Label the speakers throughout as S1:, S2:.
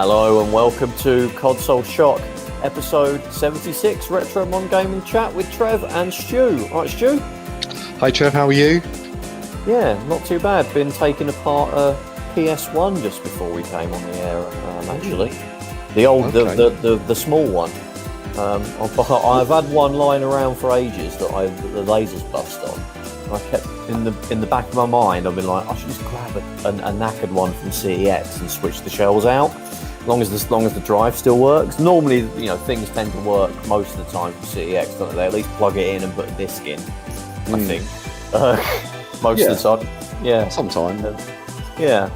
S1: Hello and welcome to Console Shock, episode 76, Retro Mon Gaming Chat with Trev and Stu. Alright, Stu?
S2: Hi Trev, how are you?
S1: Yeah, not too bad. Been taking apart a PS1 just before we came on the air, actually. The old, the small one. I've had one lying around for ages that the lasers bust on. I kept in the back of my mind, I've been like, I should just grab a knackered one from CEX and switch the shells out. As long as the drive still works. Normally, things tend to work most of the time from CEX, don't they? They at least plug it in and put a disc in. I think most of the time. Yeah.
S2: Sometimes.
S1: Yeah.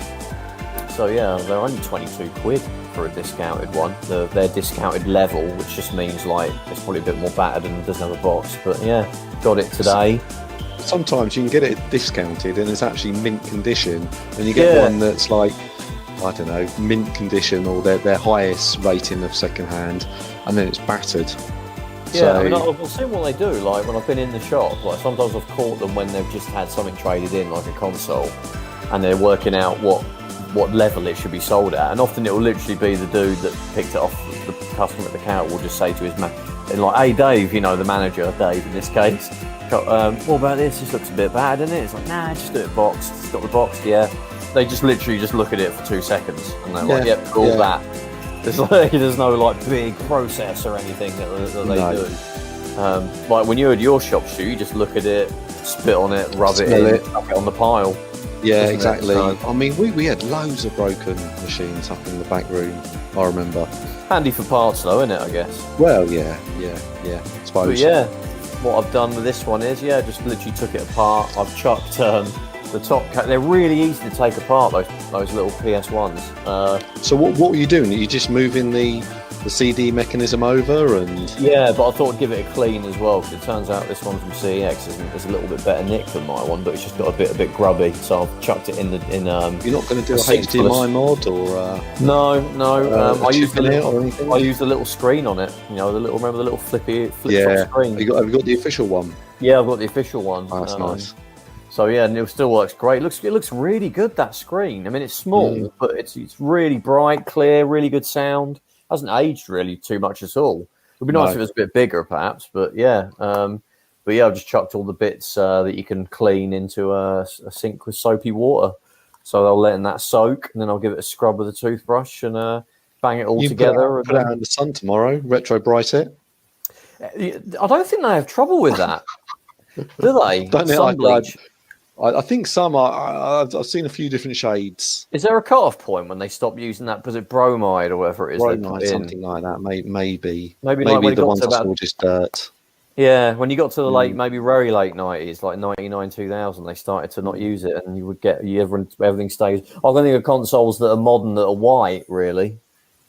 S1: So yeah, they're only 22 quid for a discounted one. Their discounted level, which just means like it's probably a bit more battered and doesn't have a box. But yeah, got it today.
S2: Sometimes you can get it discounted and it's actually mint condition, and you get one that's like, I don't know, mint condition or their highest rating of second hand, and then it's battered.
S1: Yeah,
S2: so,
S1: I mean, I've seen what they do. Like when I've been in the shop, like sometimes I've caught them when they've just had something traded in, like a console, and they're working out what level it should be sold at. And often it will literally be the dude that picked it off, the customer at the counter will just say to his man, and like, hey Dave, the manager, Dave in this case, what about this? This looks a bit bad, doesn't it? It's like, nah, just do it boxed. It's got the box, yeah. They just literally just look at it for 2 seconds and they're like, yep, cool, that. There's no like big process or anything that they do. Like when you're at your shop, Stu, you just look at it, spit on it, rub it in, chuck it on the pile.
S2: Yeah, exactly. I mean, we had loads of broken machines up in the back room, I remember.
S1: Handy for parts though, isn't it, I guess?
S2: Well, yeah, I suppose.
S1: But yeah, what I've done with this one is, just literally took it apart. I've chucked the top cap. They're really easy to take apart, those little PS1s.
S2: So what were you doing? Are you just moving the CD mechanism over and?
S1: Yeah, but I thought I'd give it a clean as well, because it turns out this one from CEX is a little bit better nick than my one, but it's just got a bit grubby. So I've chucked it in. You're
S2: not going to do a HDMI mod or?
S1: No. I use the little screen on it. Remember the little flip screen.
S2: Have you got the official one?
S1: Yeah, I've got the official one.
S2: Oh, that's nice.
S1: So yeah, and it still works great. It looks really good, that screen. I mean, it's small, but it's really bright, clear, really good sound. Hasn't aged really too much at all. It'd be nice if it was a bit bigger, perhaps. But yeah, I've just chucked all the bits that you can clean into a sink with soapy water. So I'll let that soak, and then I'll give it a scrub with a toothbrush and bang it all together.
S2: Put it out in the sun tomorrow. Retro bright it.
S1: I don't think they have trouble with that, do they? Sun bleach.
S2: I think some are. I've seen a few different shades.
S1: Is there a cut-off point when they stop using that? Was it bromide or whatever it is?
S2: Bromide, something like that. Maybe
S1: like
S2: the ones I saw just dirt.
S1: Yeah, when you got to the maybe very late 90s, like 99, 2000, they started to not use it, and you would get everything stays. I don't think of consoles that are modern that are white, really.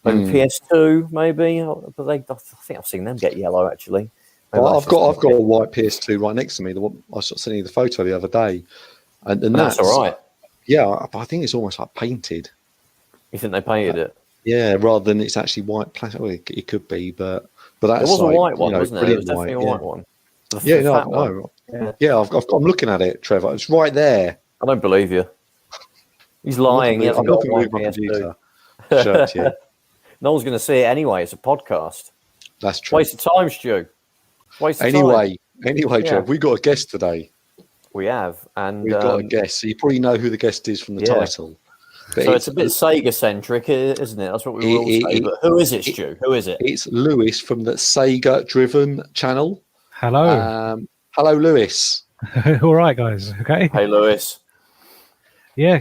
S1: Maybe PS2, maybe, but I think I've seen them get yellow actually.
S2: Well, I've got a white PS2 right next to me. The one I was sending you the photo the other day, and that's all right. Yeah, I think it's almost like painted.
S1: You think they painted it?
S2: Yeah, rather than it's actually white plastic. Well, it could be, but that's
S1: it was a white one, wasn't it? It was definitely a white one.
S2: I'm looking at it, Trevor. It's right there.
S1: I don't believe you. He's lying. He hasn't got a white PS2.
S2: Shirt, yeah.
S1: No one's going to see it anyway. It's a podcast.
S2: That's true.
S1: Waste of time, Stu.
S2: Anyway, Trev, we got a guest today.
S1: We have, and
S2: we've got a guest. So you probably know who the guest is from the title.
S1: But so it's a bit Sega-centric, isn't it? That's what we will say. But who is it, Stu? Who is it?
S2: It's Lewis from the Sega Driven channel.
S3: Hello.
S2: Hello, Lewis.
S3: All right, guys. Okay.
S1: Hey, Lewis.
S3: Yeah.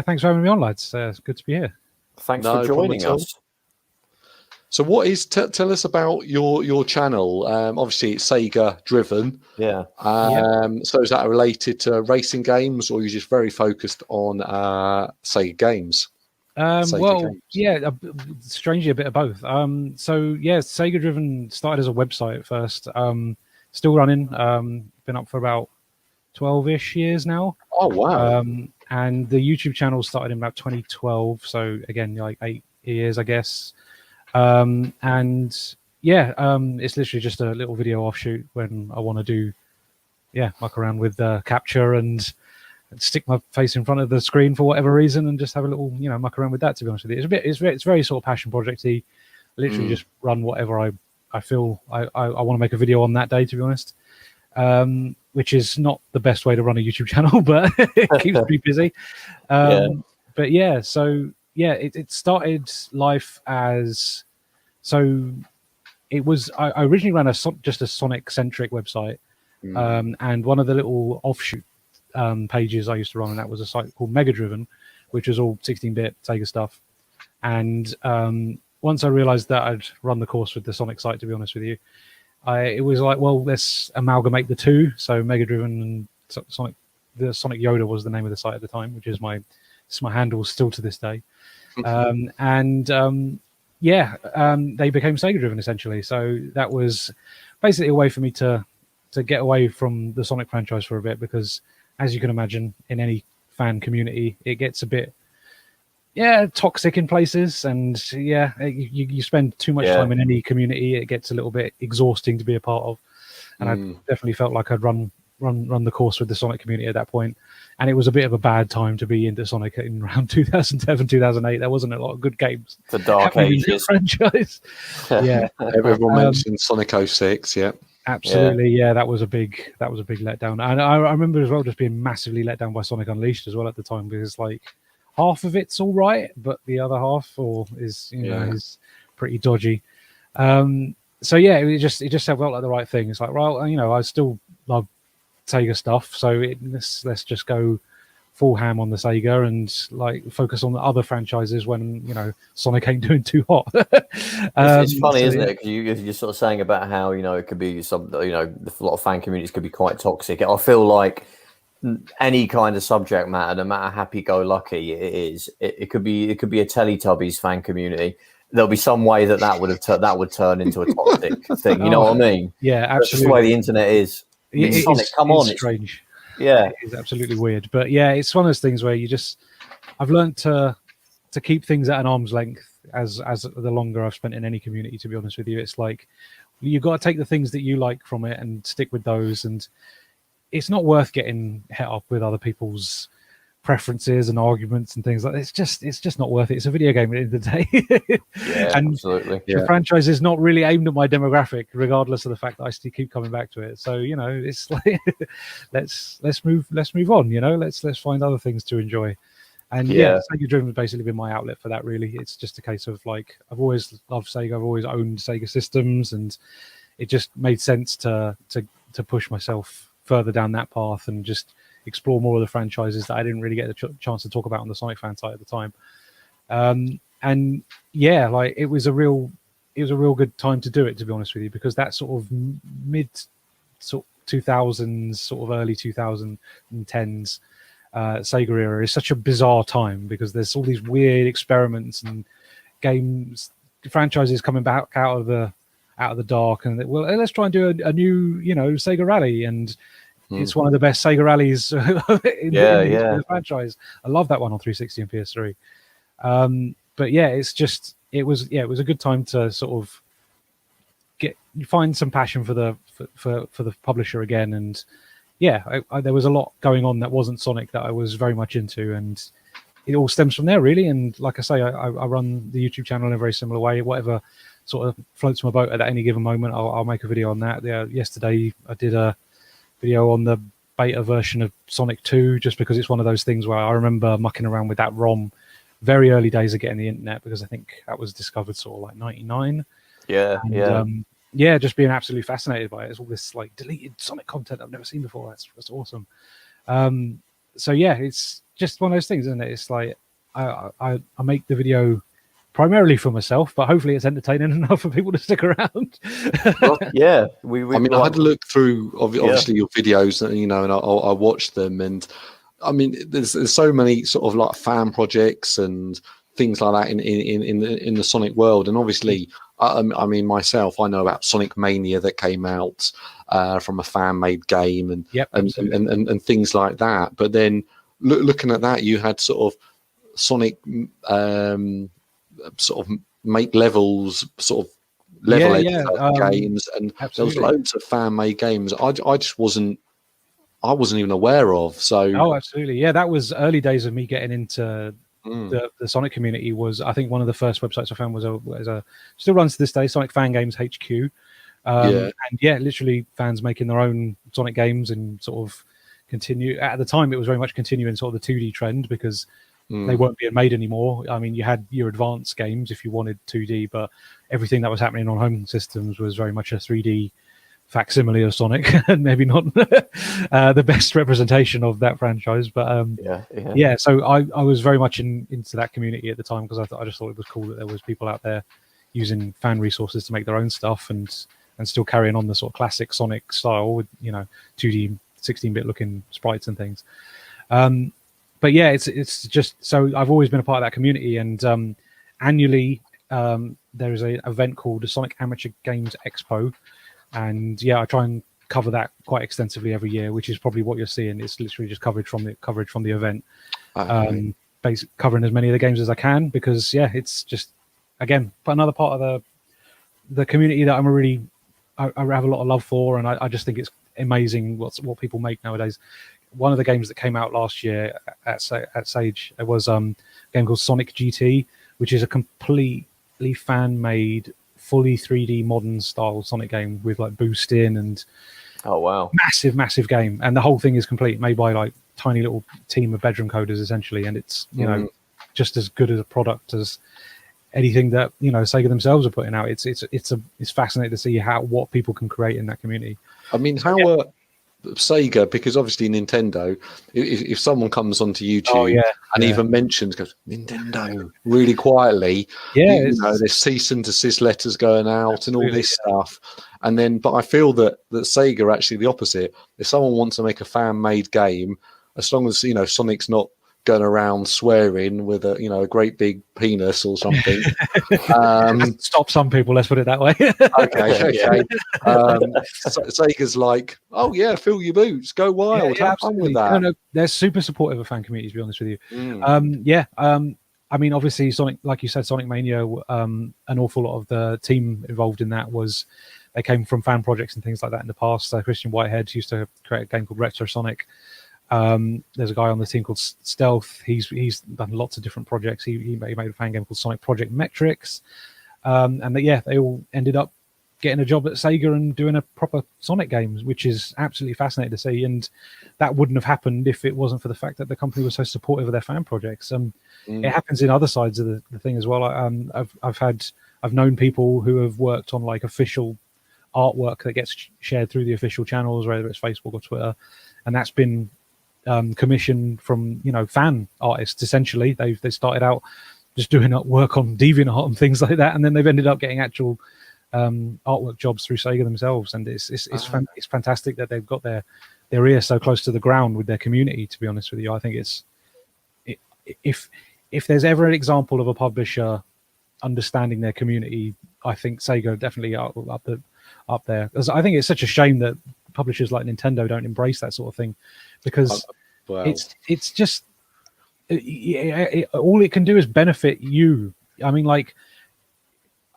S3: Thanks for having me on, lads. It's good to be here.
S1: Thanks for joining us.
S2: So what is, tell us about your channel. Obviously it's Sega driven.
S1: Yeah.
S2: So is that related to racing games, or are you just very focused on Sega games?
S3: Strangely a bit of both. Sega driven started as a website at first. Still running. Been up for about 12-ish years now.
S2: Oh, wow.
S3: And the YouTube channel started in about 2012. So again, like 8 years, I guess. It's literally just a little video offshoot when I want to do, muck around with capture and stick my face in front of the screen for whatever reason and just have a little, muck around with that. To be honest with you, it's very sort of passion projecty. Literally just run whatever I feel I want to make a video on that day. To be honest, which is not the best way to run a YouTube channel, but it keeps me busy. But yeah, so yeah, it started life as so. It was I originally ran just a Sonic centric website, and one of the little offshoot pages I used to run, and that was a site called Megadriven, which was all 16-bit Sega stuff. And once I realized that I'd run the course with the Sonic site, to be honest with you, it was like, well, let's amalgamate the two. So Megadriven and Sonic, the Sonic Yoda was the name of the site at the time, which is my handle still to this day. They became Sega driven essentially. So that was basically a way for me to get away from the Sonic franchise for a bit, because as you can imagine, in any fan community, it gets a bit toxic in places, and you spend too much time in any community, it gets a little bit exhausting to be a part of. And I definitely felt like I'd run the course with the Sonic community at that point. And it was a bit of a bad time to be into Sonic in around 2007, 2008. There wasn't a lot of good games.
S1: The dark ages.
S3: Franchise. Yeah.
S2: Everyone mentioned Sonic 06, yeah.
S3: Absolutely, yeah. That was a big letdown. And I remember as well just being massively let down by Sonic Unleashed as well at the time, because like half of it's all right, but the other half is pretty dodgy. So yeah, it just felt like the right thing. It's like, well, I still love Sega stuff, so let's just go full ham on the Sega and like focus on the other franchises when Sonic ain't doing too hot.
S1: It's funny, isn't it? Because you're sort of saying about how it could be a lot of fan communities could be quite toxic. I feel like any kind of subject matter, no matter happy-go-lucky it is, it could be a Teletubbies fan community. There'll be some way that would turn into a toxic thing. You know what I mean?
S3: Yeah, absolutely.
S1: That's just the way the internet is. Sonic,
S3: it's strange. It's absolutely weird. But yeah, it's one of those things where I've learned to keep things at an arm's length as the longer I've spent in any community, to be honest with you. It's like you've got to take the things that you like from it and stick with those, and it's not worth getting het up with other people's preferences and arguments and things like that. It's just not worth it. It's a video game at the end of the day. And
S1: absolutely.
S3: The franchise is not really aimed at my demographic, regardless of the fact that I still keep coming back to it. So it's like let's move on. Let's find other things to enjoy. And Sega Driven has basically been my outlet for that. Really, it's just a case of like I've always loved Sega. I've always owned Sega systems, and it just made sense to push myself further down that path and just explore more of the franchises that I didn't really get the chance to talk about on the Sonic fan site at the time. And yeah, like it was a real good time to do it, to be honest with you, because that sort of mid 2000s, sort of early 2010s Sega era is such a bizarre time, because there's all these weird experiments and games, franchises coming back out of the dark, and let's try and do a new Sega Rally, and it's one of the best Sega Rallies in the franchise. I love that one on 360 and PS3. But yeah, it was a good time to sort of find some passion for the publisher again. And yeah, there was a lot going on that wasn't Sonic that I was very much into, and it all stems from there, really. And like I say, I run the YouTube channel in a very similar way. Whatever sort of floats my boat at any given moment, I'll make a video on that. Yesterday I did a video on the beta version of Sonic 2, just because it's one of those things where I remember mucking around with that ROM very early days of getting the internet, because I think that was discovered sort of like 99. Just being absolutely fascinated by it. It's all this like deleted Sonic content I've never seen before. That's awesome. So yeah, it's just one of those things, isn't it? It's like I make the video primarily for myself, but hopefully it's entertaining enough for people to stick around.
S1: Well, yeah,
S2: I had to look through obviously your videos, and I watched them, and I mean, there's so many sort of like fan projects and things like that in the Sonic world, and obviously, I mean, myself, I know about Sonic Mania that came out from a fan-made game, and things like that. But then looking at that, you had sort of Sonic. Sort of make levels, sort of level games, and absolutely. There was loads of fan-made games. I just wasn't I wasn't even aware of. So
S3: Oh, absolutely. Yeah, that was early days of me getting into the Sonic community. Was I think one of the first websites I found was a still runs to this day, Sonic Fan Games HQ. And yeah, literally fans making their own Sonic games and sort of continue. At the time, it was very much continuing sort of the 2D trend because they weren't being made anymore. I mean, you had your advanced games if you wanted 2D, but everything that was happening on home systems was very much a 3D facsimile of Sonic, and maybe not the best representation of that franchise. But yeah. So I was very much into that community at the time because I just thought it was cool that there was people out there using fan resources to make their own stuff and still carrying on the sort of classic Sonic style with 2D 16-bit looking sprites and things. But yeah, it's just so I've always been a part of that community, and annually there is an event called the Sonic Amateur Games Expo. And yeah, I try and cover that quite extensively every year, which is probably what you're seeing. It's literally just coverage from the event, basically covering as many of the games as I can because yeah, it's just again another part of the community that I have a lot of love for, and I just think it's amazing what people make nowadays. One of the games that came out last year at Sage was a game called Sonic GT, which is a completely fan-made, fully 3D modern style Sonic game with like boosting and massive game, and the whole thing is complete, made by like tiny little team of bedroom coders essentially, and it's just as good as a product as anything that Sega themselves are putting out. It's fascinating to see what people can create in that community.
S2: I mean, how Sega, because obviously Nintendo, if someone comes onto YouTube and even mentions, goes Nintendo really quietly, there's cease and desist letters going out and all this stuff, and then but I feel that Sega are actually the opposite. If someone wants to make a fan-made game, as long as Sonic's not going around swearing with a great big penis or something.
S3: Stop some people, let's put it that way.
S2: okay. Sega's like, oh yeah, fill your boots, go wild, have fun with that.
S3: No, they're super supportive of fan communities, to be honest with you. I mean, obviously Sonic, like you said, Sonic Mania, an awful lot of the team involved in that they came from fan projects and things like that in the past. Christian Whitehead used to create a game called Retro Sonic. There's a guy on the team called Stealth. He's done lots of different projects. He made a fan game called Sonic Project Metrics, and they all ended up getting a job at Sega and doing a proper Sonic games, which is absolutely fascinating to see. And that wouldn't have happened if it wasn't for the fact that the company was so supportive of their fan projects. It happens in other sides of the thing as well. I've known people who have worked on like official artwork that gets shared through the official channels, whether it's Facebook or Twitter, and that's been commission from fan artists. Essentially they started out just doing work on DeviantArt and things like that, and then they've ended up getting actual artwork jobs through Sega themselves, and it's fantastic that they've got their ear so close to the ground with their community, to be honest with you. I think if there's ever an example of a publisher understanding their community, I think Sega definitely up there, because I think it's such a shame that publishers like Nintendo don't embrace that sort of thing, because it's just all it can do is benefit you. I mean, like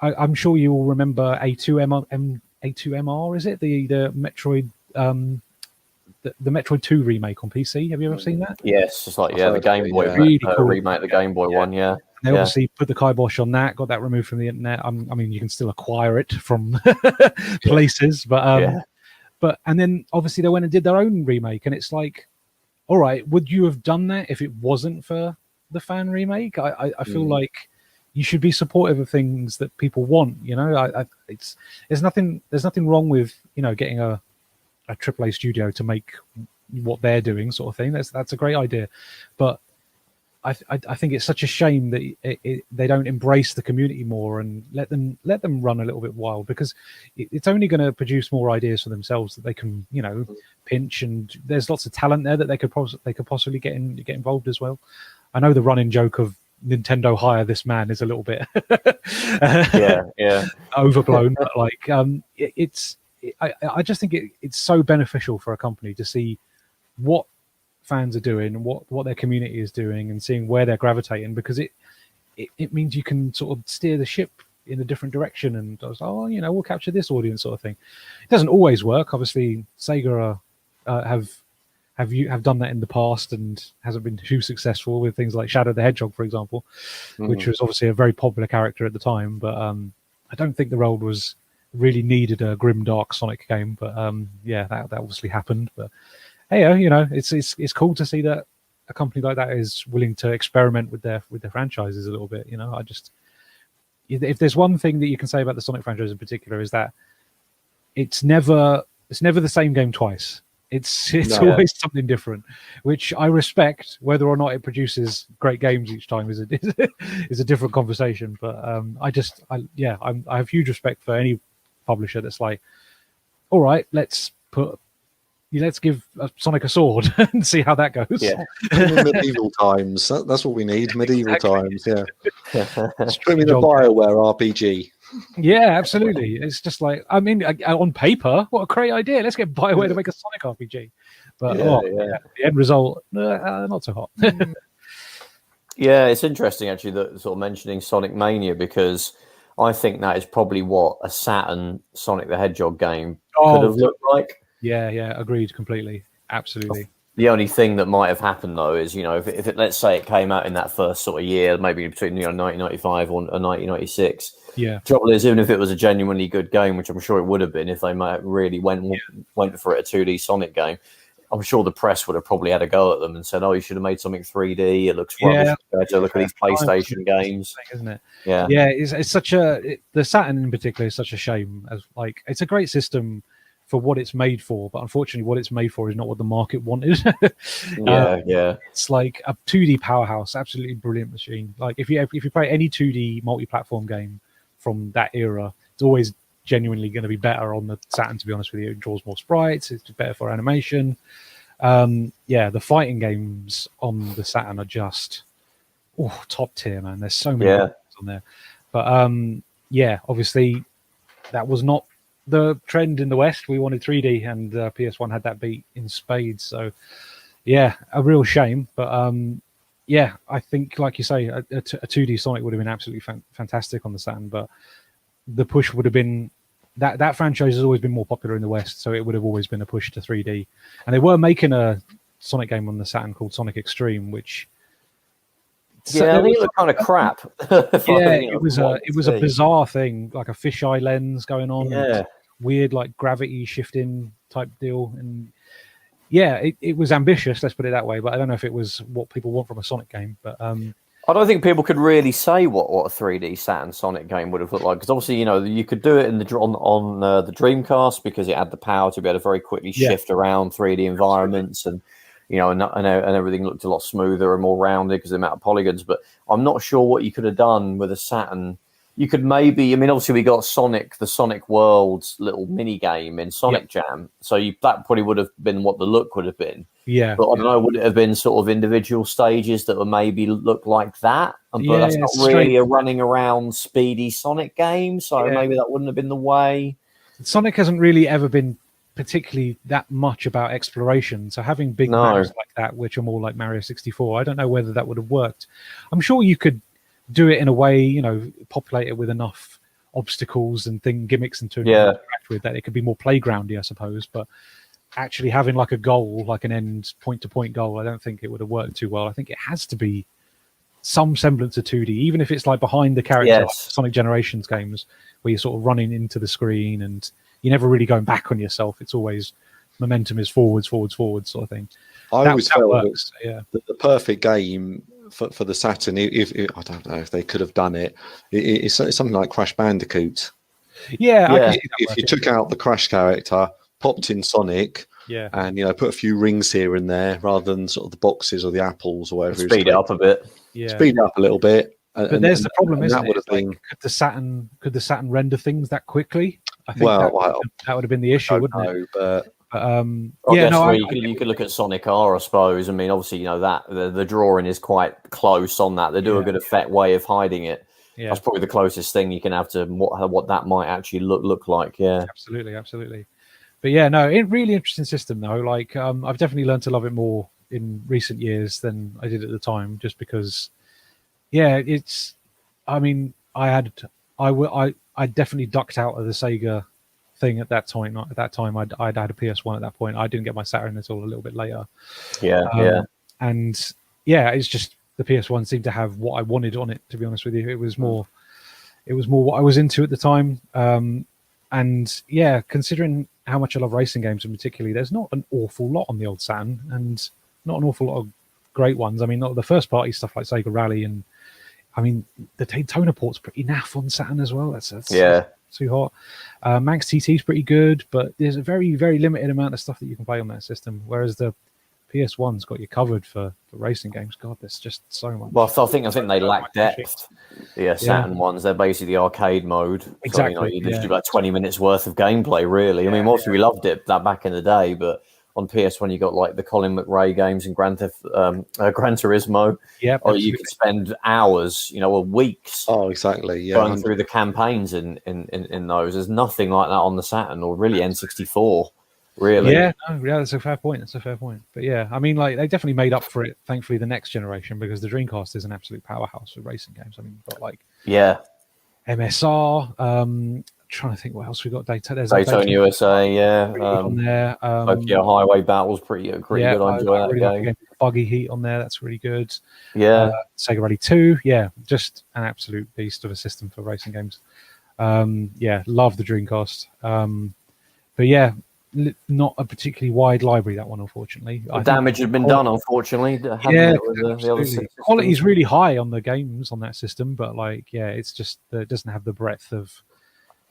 S3: I'm sure you will remember A2MR, is it the Metroid the Metroid 2 remake on PC? Have you ever seen that?
S1: Yes, it's like the Gameboy
S3: really cool
S1: remake, the Gameboy one.
S3: They obviously put the kibosh on that, got that removed from the internet. I mean, you can still acquire it from places, but and then obviously they went and did their own remake, and it's like, all right, would you have done that if it wasn't for the fan remake? I feel like you should be supportive of things that people want. There's nothing wrong with getting a AAA studio to make what they're doing, sort of thing. That's a great idea, but I think it's such a shame that they don't embrace the community more and let them run a little bit wild, because it's only going to produce more ideas for themselves that they can pinch, and there's lots of talent there that they could possibly get involved as well. I know the running joke of Nintendo hire this man is a little bit overblown, but like I just think it's so beneficial for a company to see what fans are doing and what their community is doing and seeing where they're gravitating, because it means you can sort of steer the ship in a different direction, and we'll capture this audience, sort of thing. It doesn't always work. Obviously Sega have have done that in the past and hasn't been too successful with things like Shadow the Hedgehog, for example, which was obviously a very popular character at the time. But I don't think the world was really needed a grim, dark Sonic game. But yeah, that obviously happened. But hey, you know, it's cool to see that a company like that is willing to experiment with their franchises a little bit. You know, if there's one thing that you can say about the Sonic franchise in particular, is that it's never the same game twice. It's always something different, which I respect. Whether or not it produces great games each time is a different conversation. But I have huge respect for any publisher that's like, all right, let's give Sonic a sword and see how that goes.
S1: Yeah.
S2: Medieval times. That's what we need. Medieval times. Yeah. Streaming the
S3: Job.
S2: BioWare RPG.
S3: Yeah, absolutely. It's just like, I mean, on paper, what a great idea. Let's get BioWare to make a Sonic RPG. But the end result, not so hot.
S1: Yeah, it's interesting actually that sort of mentioning Sonic Mania, because I think that is probably what a Saturn Sonic the Hedgehog game could have looked like.
S3: Yeah, agreed completely. Absolutely.
S1: The only thing that might have happened though is, you know, if it, let's say it came out in that first sort of year, maybe between 1995 or 1996.
S3: Yeah.
S1: Trouble is, even if it was a genuinely good game, which I'm sure it would have been if they really went for it, a 2D Sonic game, I'm sure the press would have probably had a go at them and said, "Oh, you should have made something 3D. It looks rubbish compared to look at these PlayStation games."
S3: Isn't it?
S1: Yeah.
S3: Yeah, it's such the Saturn in particular is such a shame. As like, it's a great system for what it's made for, but unfortunately what it's made for is not what the market wanted. It's like a 2D powerhouse, absolutely brilliant machine. Like if you play any 2D multi-platform game from that era, it's always genuinely going to be better on the Saturn, to be honest with you. It draws more sprites, it's better for animation. The fighting games on the Saturn are just top tier, man. There's so many games on there. But obviously that was not the trend in the West. We wanted 3D, and PS1 had that beat in spades. So, yeah, a real shame. But I think, like you say, a 2D Sonic would have been absolutely fantastic on the Saturn. But the push would have been that franchise has always been more popular in the West, so it would have always been a push to 3D. And they were making a Sonic game on the Saturn called Sonic Xtreme, which
S1: I think it looked kind of crap.
S3: It was a bizarre thing, like a fisheye lens going on.
S1: Yeah.
S3: Weird, like gravity shifting type deal, and it was ambitious. Let's put it that way. But I don't know if it was what people want from a Sonic game. But
S1: I don't think people could really say what a 3D Saturn Sonic game would have looked like, because obviously, you know, you could do it on the Dreamcast because it had the power to be able to very quickly shift around 3D environments, and you know, and everything looked a lot smoother and more rounded because of the amount of polygons. But I'm not sure what you could have done with a Saturn. You could maybe, I mean, obviously we got the Sonic World's little mini game in Sonic Jam, so that probably would have been what the look would have been. Yeah, but I don't know, would it have been sort of individual stages that would maybe look like that? But that's not really a running around speedy Sonic game, so maybe that wouldn't have been the way.
S3: Sonic hasn't really ever been particularly that much about exploration, so having big maps like that, which are more like Mario 64, I don't know whether that would have worked. I'm sure you could do it in a way, you know, populate it with enough obstacles and gimmicks and to interact with, that it could be more playgroundy, I suppose. But actually having like a goal, like an end point-to-point goal, I don't think it would have worked too well. I think it has to be some semblance of 2D, even if it's like behind the character, like Sonic Generations games, where you're sort of running into the screen and you're never really going back on yourself. It's always momentum is forwards sort of thing.
S2: I always felt that the perfect game for the Saturn, if I don't know if they could have done it, it's something like Crash Bandicoot. If you took out the Crash character, popped in Sonic, and you know, put a few rings here and there rather than sort of the boxes or the apples or whatever.
S1: Speed it up a bit.
S2: Speed it up a little bit.
S3: But there's the problem, isn't it? Could the Saturn render things that quickly? I think that would have been the issue, wouldn't it?
S2: But
S1: you could look at Sonic R, I suppose. I mean, obviously, you know that the drawing is quite close on that. They do a good effect way of hiding it. Yeah. That's probably the closest thing you can have to what that might actually look like. Yeah,
S3: absolutely. But really interesting system though. Like, I've definitely learned to love it more in recent years than I did at the time, just because. Yeah, it's. I mean, I definitely ducked out of the Sega thing at that time. Not at that time, I'd had a PS1 at that point. I didn't get my Saturn until a little bit later.
S1: Yeah.
S3: And yeah, it's just the PS1 seemed to have what I wanted on it. To be honest with you, it was more what I was into at the time. And yeah, considering how much I love racing games, and particularly, there's not an awful lot on the old Saturn, and not an awful lot of great ones. I mean, not the first party stuff like Sega Rally, and I mean the Daytona port's pretty naff on Saturn as well. That's too hot. Manx TT is pretty good, but there's a very, very limited amount of stuff that you can play on that system. Whereas the PS1's got you covered for racing games. God, there's just so much.
S1: Well, I think they lack depth. Yeah, Saturn ones, they're basically the arcade mode.
S3: Exactly.
S1: So, you do about 20 minutes worth of gameplay, really. I mean, obviously we loved it that back in the day, but on PS1 you got like the Colin McRae games and Gran Turismo.
S3: Yeah,
S1: or you could spend hours, or weeks.
S2: Oh, exactly. Yeah,
S1: going through the campaigns in those. There's nothing like that on the Saturn or really N64. Really?
S3: Yeah, that's a fair point. But yeah, I mean, like they definitely made up for it. Thankfully, the next generation, because the Dreamcast is an absolute powerhouse for racing games. I mean, you've got like MSR. Trying to think what else we got.
S1: Daytona USA,
S3: on there.
S1: Tokyo Highway Battle's pretty good. I enjoy that game.
S3: Buggy Heat on there. That's really good.
S1: Yeah.
S3: Sega Rally 2. Yeah, just an absolute beast of a system for racing games. Love the Dreamcast. But yeah. Not a particularly wide library, that one, unfortunately.
S1: Damage had been done, unfortunately.
S3: The quality is really high on the games on that system, but it's just that it doesn't have the breadth of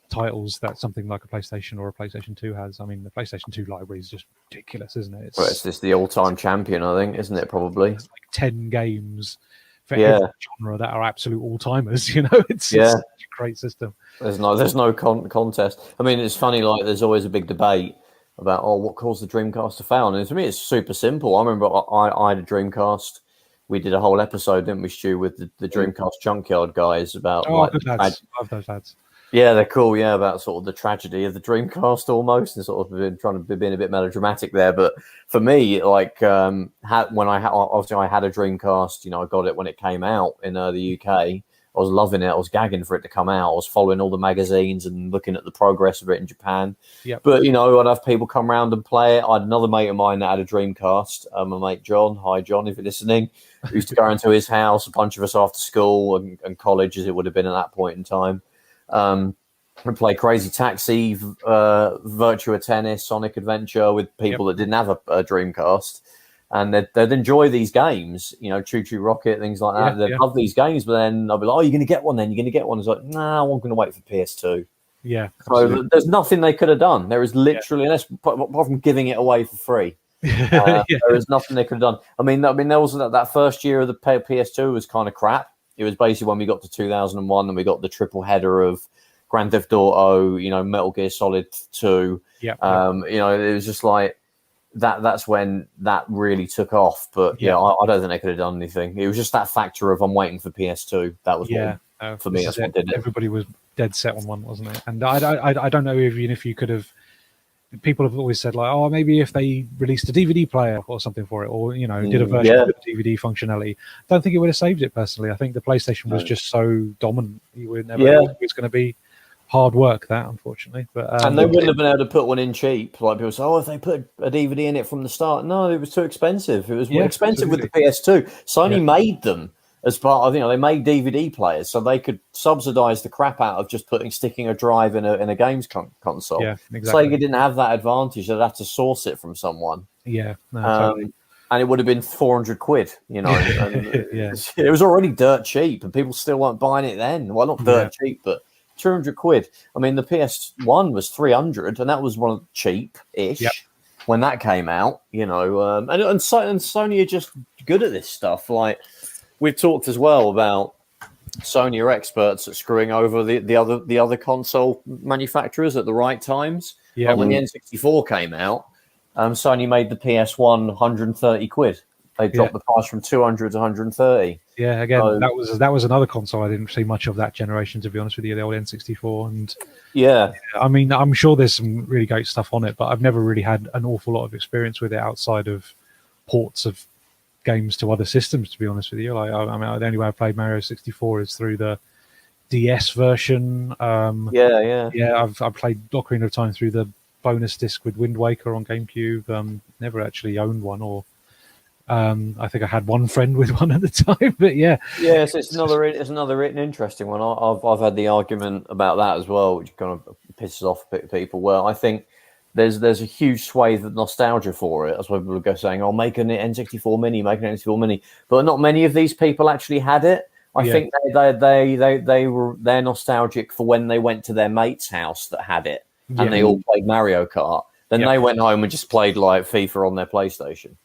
S3: titles that something like a PlayStation or a PlayStation 2 has. I mean, the PlayStation 2 library is just ridiculous, isn't it?
S1: It's just the all-time champion, I think, isn't it? Probably.
S3: It's like 10 games for every genre that are absolute all-timers. It's such a great system.
S1: There's no contest. I mean, it's funny. Like, there's always a big debate about what caused the Dreamcast to fail, and to me it's super simple. I remember I had a Dreamcast. We did a whole episode, didn't we, Stu, with the Dreamcast Junkyard guys about
S3: good lads. Love those lads.
S1: Yeah, they're cool. Yeah, about sort of the tragedy of the Dreamcast almost, and sort of been trying to be a bit melodramatic there. But for me, like when I had a Dreamcast, I got it when it came out in the UK. I was loving it. I was gagging for it to come out. I was following all the magazines and looking at the progress of it in Japan.
S3: Yep.
S1: But, I'd have people come around and play it. I had another mate of mine that had a Dreamcast, my mate John. Hi, John, if you're listening. We used to go into his house, a bunch of us after school and college, as it would have been at that point in time. We'd play Crazy Taxi, Virtua Tennis, Sonic Adventure with people that didn't have a Dreamcast. And they'd enjoy these games, Choo Choo Rocket, things like that. They'd love these games, but then I'll be like, "Oh, you're going to get one then? You're going to get one?" It's like, "Nah, I'm going to wait for PS2."
S3: Yeah.
S1: So there's nothing they could have done. There is literally, apart from giving it away for free, there is nothing they could have done. I mean, there was that first year of the PS2 was kind of crap. It was basically when we got to 2001 and we got the triple header of Grand Theft Auto, Metal Gear Solid 2.
S3: Yeah.
S1: It was just like, that's when that really took off. But I don't think they could have done anything. It was just that factor of I'm waiting for PS2. That was for me. That's what did it.
S3: Everybody was dead set on one, wasn't it? And I don't know even if you could have. People have always said like, oh, maybe if they released a DVD player or something for it, or did a version with DVD functionality. I don't think it would have saved it personally. I think the PlayStation was just so dominant. You would never know it was going to be. Hard work, that, unfortunately. But
S1: and they wouldn't have been able to put one in cheap. Like people say, if they put a DVD in it from the start. No, it was too expensive. It was more expensive with the PS2. Sony made them as part of, they made DVD players so they could subsidize the crap out of just sticking a drive in a games console.
S3: Yeah, exactly.
S1: Sega didn't have that advantage. They'd have to source it from someone.
S3: Yeah. No, totally.
S1: And it would have been 400 quid, and it was already dirt cheap and people still weren't buying it then. Well, not dirt cheap, but 200 quid. I mean, the PS1 was 300, and that was one of cheap-ish when that came out. And Sony are just good at this stuff. Like we've talked as well about Sony are experts at screwing over the other console manufacturers at the right times. Yeah, like when the N64 came out, Sony made the PS1 130 quid. They dropped the price from 200 to 130.
S3: Yeah, again, that was another console I didn't see much of that generation, to be honest with you, the old N64. And I mean, I'm sure there's some really great stuff on it, but I've never really had an awful lot of experience with it outside of ports of games to other systems, to be honest with you. The only way I played Mario 64 is through the DS version. I've played Ocarina of Time through the bonus disc with Wind Waker on GameCube. Never actually owned one, or I think I had one friend with one at the time. But yeah,
S1: yes, it's another interesting one. I've had the argument about that as well, which kind of pisses off people. Well, I think there's a huge swathe of nostalgia for it. That's why people go saying, "Oh, make an N64 Mini, make an N64 Mini," but not many of these people actually had it. I think they're nostalgic for when they went to their mate's house that had it, and they all played Mario Kart. Then they went home and just played like FIFA on their PlayStation.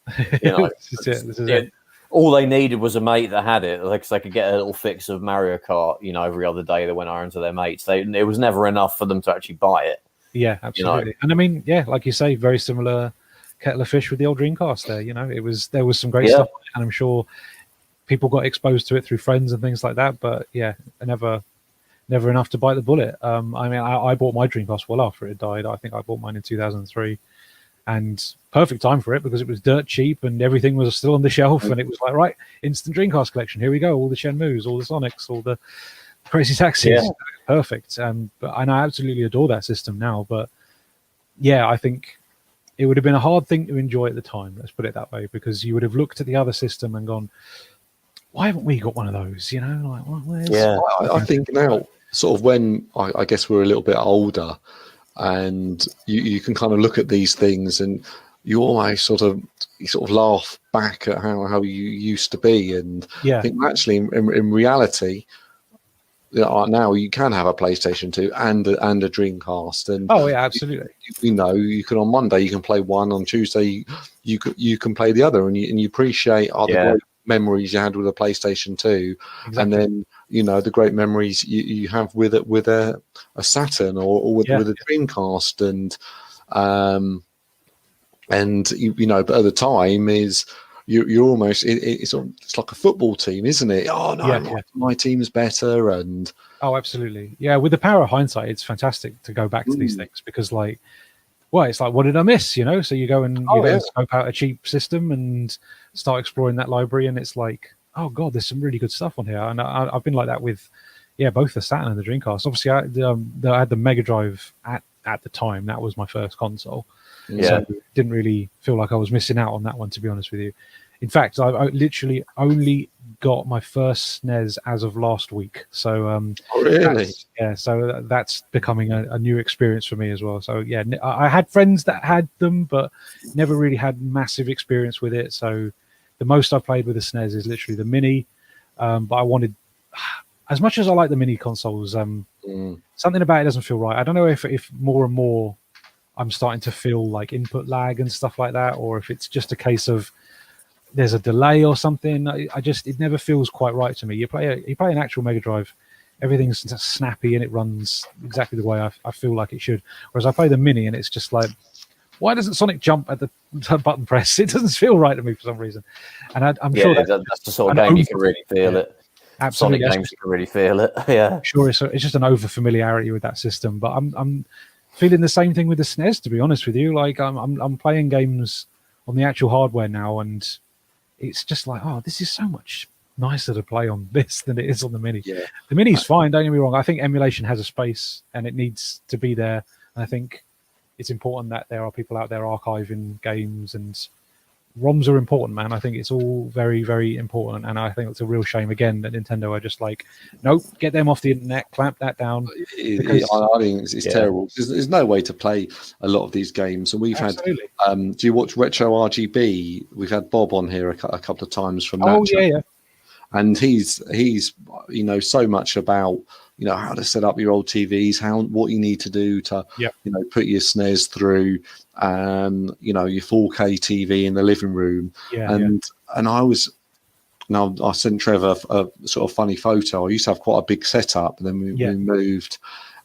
S1: You know,
S3: this is it.
S1: All they needed was a mate that had it, because they could get a little fix of Mario Kart. You know, every other day they went over to their mates. It was never enough for them to actually buy it.
S3: Yeah, absolutely. You know? And I mean, yeah, like you say, very similar kettle of fish with the old Dreamcast. There, you know, there was some great stuff, and I'm sure people got exposed to it through friends and things like that. But yeah, never enough to bite the bullet. I mean, I bought my Dreamcast well after it died. I think I bought mine in 2003, and perfect time for it because it was dirt cheap and everything was still on the shelf, and it was like, right, instant Dreamcast collection. Here we go, all the Shenmues, all the Sonics, all the Crazy Taxis. Yeah. Perfect. And I absolutely adore that system now. But yeah, I think it would have been a hard thing to enjoy at the time. Let's put it that way, because you would have looked at the other system and gone, why haven't we got one of those? You know, like, well, where's...
S2: Yeah, I think now, sort of when I guess we're a little bit older, and you can kind of look at these things and you almost sort of laugh back at how you used to be. And I think actually in reality, now you can have a PlayStation 2 and a Dreamcast, and
S3: absolutely.
S2: You know, you can on Monday you can play one, on Tuesday you can play the other, and you appreciate the great memories you had with a PlayStation 2, and then you know the great memories you have with a Saturn or with a Dreamcast, and you know, but at the time is. You're almost it's like a football team, isn't it? Oh no, my team's better, and
S3: absolutely, yeah. With the power of hindsight, it's fantastic to go back to these things, because like, it's like, what did I miss? You know, so you go and scope out a cheap system and start exploring that library, and it's like, oh god, there's some really good stuff on here. And I've been like that with both the Saturn and the Dreamcast. Obviously, I had the Mega Drive at the time. That was my first console. So didn't really feel like I was missing out on that one, to be honest with you. In fact, I literally only got my first SNES as of last week. So
S2: really,
S3: so that's becoming a new experience for me as well. So yeah, I had friends that had them, but never really had massive experience with it. So the most I played with the SNES is literally the Mini. But I wanted, as much as I like the Mini consoles, something about it doesn't feel right. I don't know if more and more I'm starting to feel like input lag and stuff like that, or if it's just a case of there's a delay or something. It never feels quite right to me. You play an actual Mega Drive, everything's snappy and it runs exactly the way I feel like it should. Whereas I play the Mini and it's just like, why doesn't Sonic jump at the button press? It doesn't feel right to me for some reason. And I'm sure
S1: that's the sort of game you can really feel it.
S3: Absolutely,
S1: Sonic games you can really feel it. Yeah,
S3: sure. It's just an over familiarity with that system, but I'm feeling the same thing with the SNES, to be honest with you. Like I'm playing games on the actual hardware now, and it's just like, oh, this is so much nicer to play on this than it is on the Mini. Yeah. The Mini's fine, don't get me wrong. I think emulation has a space and it needs to be there. And I think it's important that there are people out there archiving games, and ROMs are important, man. I think it's all very, very important, and I think it's a real shame again that Nintendo are just like, nope, get them off the internet, clamp that down.
S2: I think it's terrible. There's no way to play a lot of these games, and we've had. Do you watch Retro RGB? We've had Bob on here a couple of times from that.
S3: Yeah.
S2: And he's you know so much about how to set up your old TVs, what you need to do to put your SNES through, your 4K TV in the living room. And I sent Trevor a sort of funny photo. I used to have quite a big setup, and then we moved.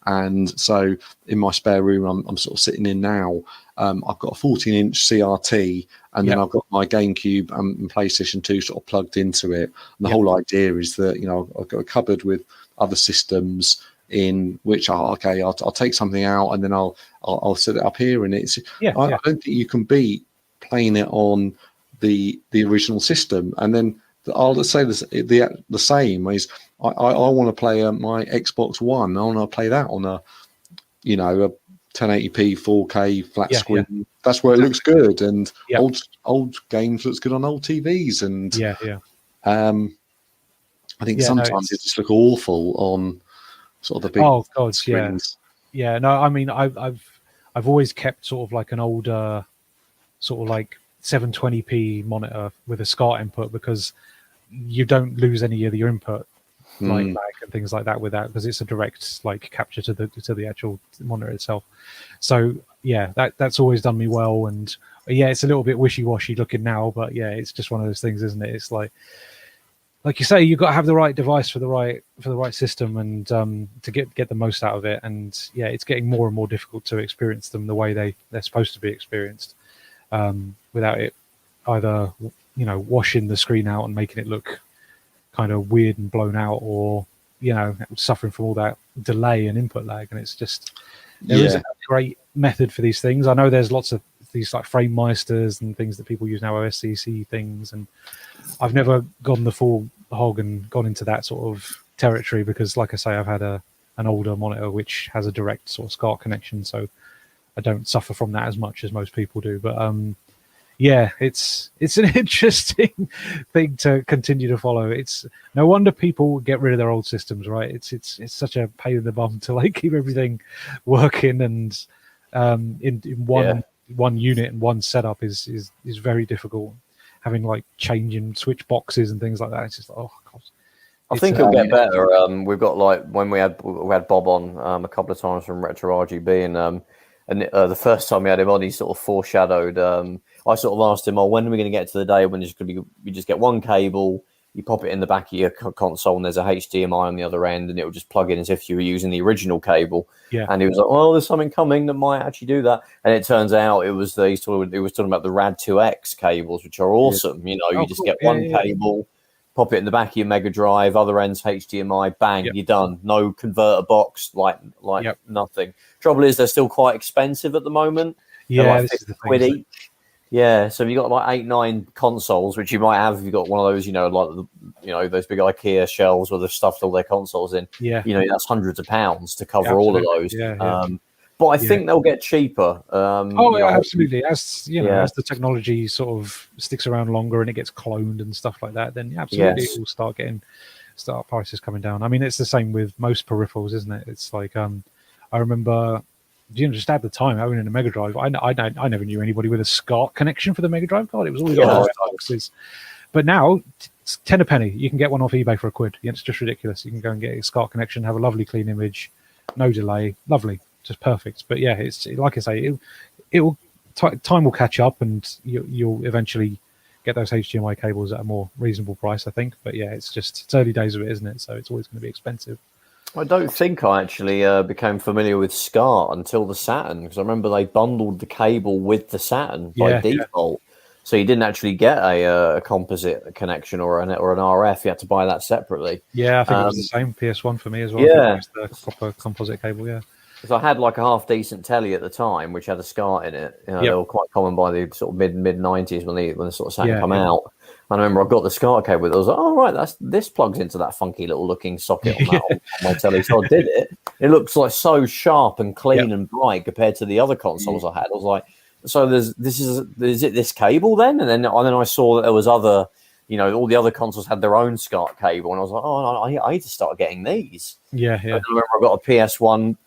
S2: And so in my spare room, I'm sort of sitting in now. I've got a 14-inch CRT, and then I've got my GameCube and PlayStation 2 sort of plugged into it. And the whole idea is that I've got a cupboard with other systems in which I'll take something out and then I'll set it up here. And it's I don't think you can beat playing it on the original system. And then I'll just say this, the same is I want to play my Xbox One. I want to play that on a 1080p 4K flat screen. That's where it looks good, and old games looks good on old TVs. And I think sometimes it just look awful on sort of the big screens.
S3: Yeah. No, I mean, I've always kept sort of like an older sort of like 720p monitor with a SCART input, because you don't lose any of your input like lag and things like that with that, because it's a direct like capture to the actual monitor itself. So that's always done me well. And it's a little bit wishy-washy looking now, but it's just one of those things, isn't it? It's like you say, you've got to have the right device for the right system, and to get the most out of it. And it's getting more and more difficult to experience them the way they're supposed to be experienced, without it either washing the screen out and making it look kind of weird and blown out, or suffering from all that delay and input lag. And it's just there is a great method for these things. I know there's lots of these like frame meisters and things that people use now, OSCC things, and I've never gone the full hog and gone into that sort of territory, because like I say, I've had an older monitor which has a direct sort of SCART connection, so I don't suffer from that as much as most people do. But it's an interesting thing to continue to follow. It's no wonder people get rid of their old systems, right? It's such a pain in the bum to like keep everything working, and in one unit and one setup is very difficult. Having like changing switch boxes and things like that, it's just like, oh god.
S1: I think it'll get better. We've got like when we had Bob on a couple of times from Retro RGB, and the first time we had him on, he sort of foreshadowed. I sort of asked him, when are we going to get to the day when it's going to be, you just get one cable, you pop it in the back of your console, and there's a HDMI on the other end, and it will just plug in as if you were using the original cable. Yeah. And he was like, "Well, there's something coming that might actually do that." And it turns out it was he was talking about the Rad2X cables, which are awesome. You just get one cable, pop it in the back of your Mega Drive, other end's HDMI, bang, you're done. No converter box, like nothing. Trouble is, they're still quite expensive at the moment.
S3: Yeah,
S1: like £50 each. Yeah, so if you got like 8-9 consoles, which you might have if you got one of those, those big IKEA shelves where they've stuffed all their consoles in. Yeah, that's hundreds of pounds to cover all of those. Yeah. But I think they'll get cheaper.
S3: Absolutely. As as the technology sort of sticks around longer and it gets cloned and stuff like that, then absolutely it will start prices coming down. I mean, it's the same with most peripherals, isn't it? It's like I remember. Just at the time, owning a Mega Drive, I never knew anybody with a SCART connection for the Mega Drive. God, it was always on boxes. But now, it's 10 a penny. You can get one off eBay for £1. It's just ridiculous. You can go and get a SCART connection, have a lovely clean image, no delay, lovely, just perfect. But it's like I say, time will catch up, and you'll eventually get those HDMI cables at a more reasonable price, I think. But it's early days of it, isn't it? So it's always going to be expensive.
S1: I don't think I actually became familiar with SCART until the Saturn, because I remember they bundled the cable with the Saturn by default. So you didn't actually get a composite connection or an RF. You had to buy that separately.
S3: Yeah, I think it was the same PS1 for me as well. Yeah, the proper composite cable. Yeah,
S1: because I had like a half decent telly at the time, which had a SCART in it. They were quite common by the sort of mid '90s when the sort of Saturn come out. And I remember I got the SCART cable. I was like, "Oh right, this plugs into that funky little looking socket on my telly." So I did it. It looks like so sharp and clean and bright compared to the other consoles I had. I was like, "So is it this cable then?" And then I saw that there was other, all the other consoles had their own SCART cable, and I was like, "Oh, I need to start getting these." Yeah. And I remember I got a PS1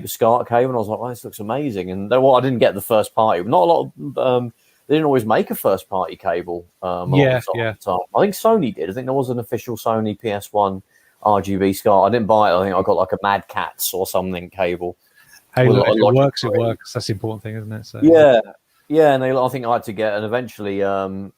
S1: SCART cable, and I was like, "Oh, this looks amazing." And I didn't get the first party. Not a lot of. They didn't always make a first-party cable. At the time. I think Sony did. I think there was an official Sony PS1 RGB SCART. I didn't buy it. I think I got like a Mad Catz or something cable.
S3: Hey, look, if it works, it works. That's the important thing, isn't it? So,
S1: and I think I had to get, and eventually I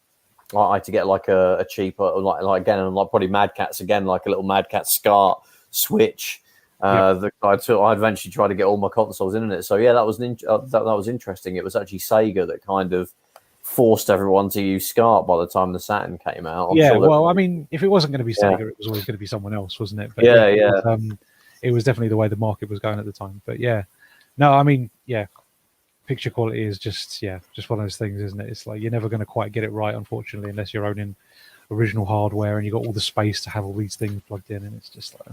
S1: had to get like a cheaper, like again, like probably Mad Catz again, like a little Mad Catz SCART switch. I eventually tried to get all my consoles in it. So that was that was interesting. It was actually Sega that kind of forced everyone to use SCART by the time the Saturn came out.
S3: I mean, if it wasn't going to be Sega, it was always going to be someone else, wasn't it? But it was definitely the way the market was going at the time. But picture quality is just one of those things, isn't it? It's like you're never going to quite get it right, unfortunately, unless you're owning original hardware, and you got all the space to have all these things plugged in, and it's just like.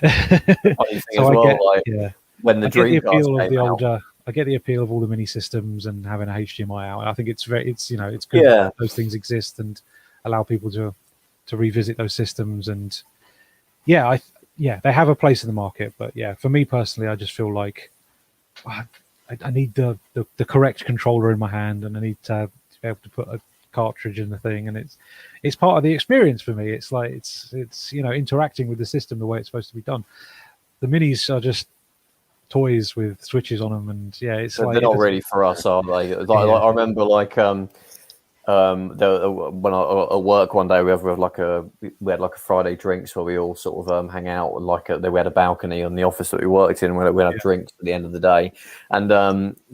S1: Funny thing as well, when the Dreamcast came out.
S3: I get the appeal of all the mini systems and having a HDMI out. And I think it's it's good that those things exist and allow people to revisit those systems. And they have a place in the market. But for me personally, I just feel like I need the correct controller in my hand, and I need to be able to put a cartridge in the thing, and it's part of the experience for me. It's like it's interacting with the system the way it's supposed to be done. The minis are just toys with switches on them, and it's
S1: they're not really for us, are they? I remember when I at work one day we had like a Friday drinks where we all sort of hang out, and we had a balcony on the office that we worked in, and we'd have drinks at the end of the day, and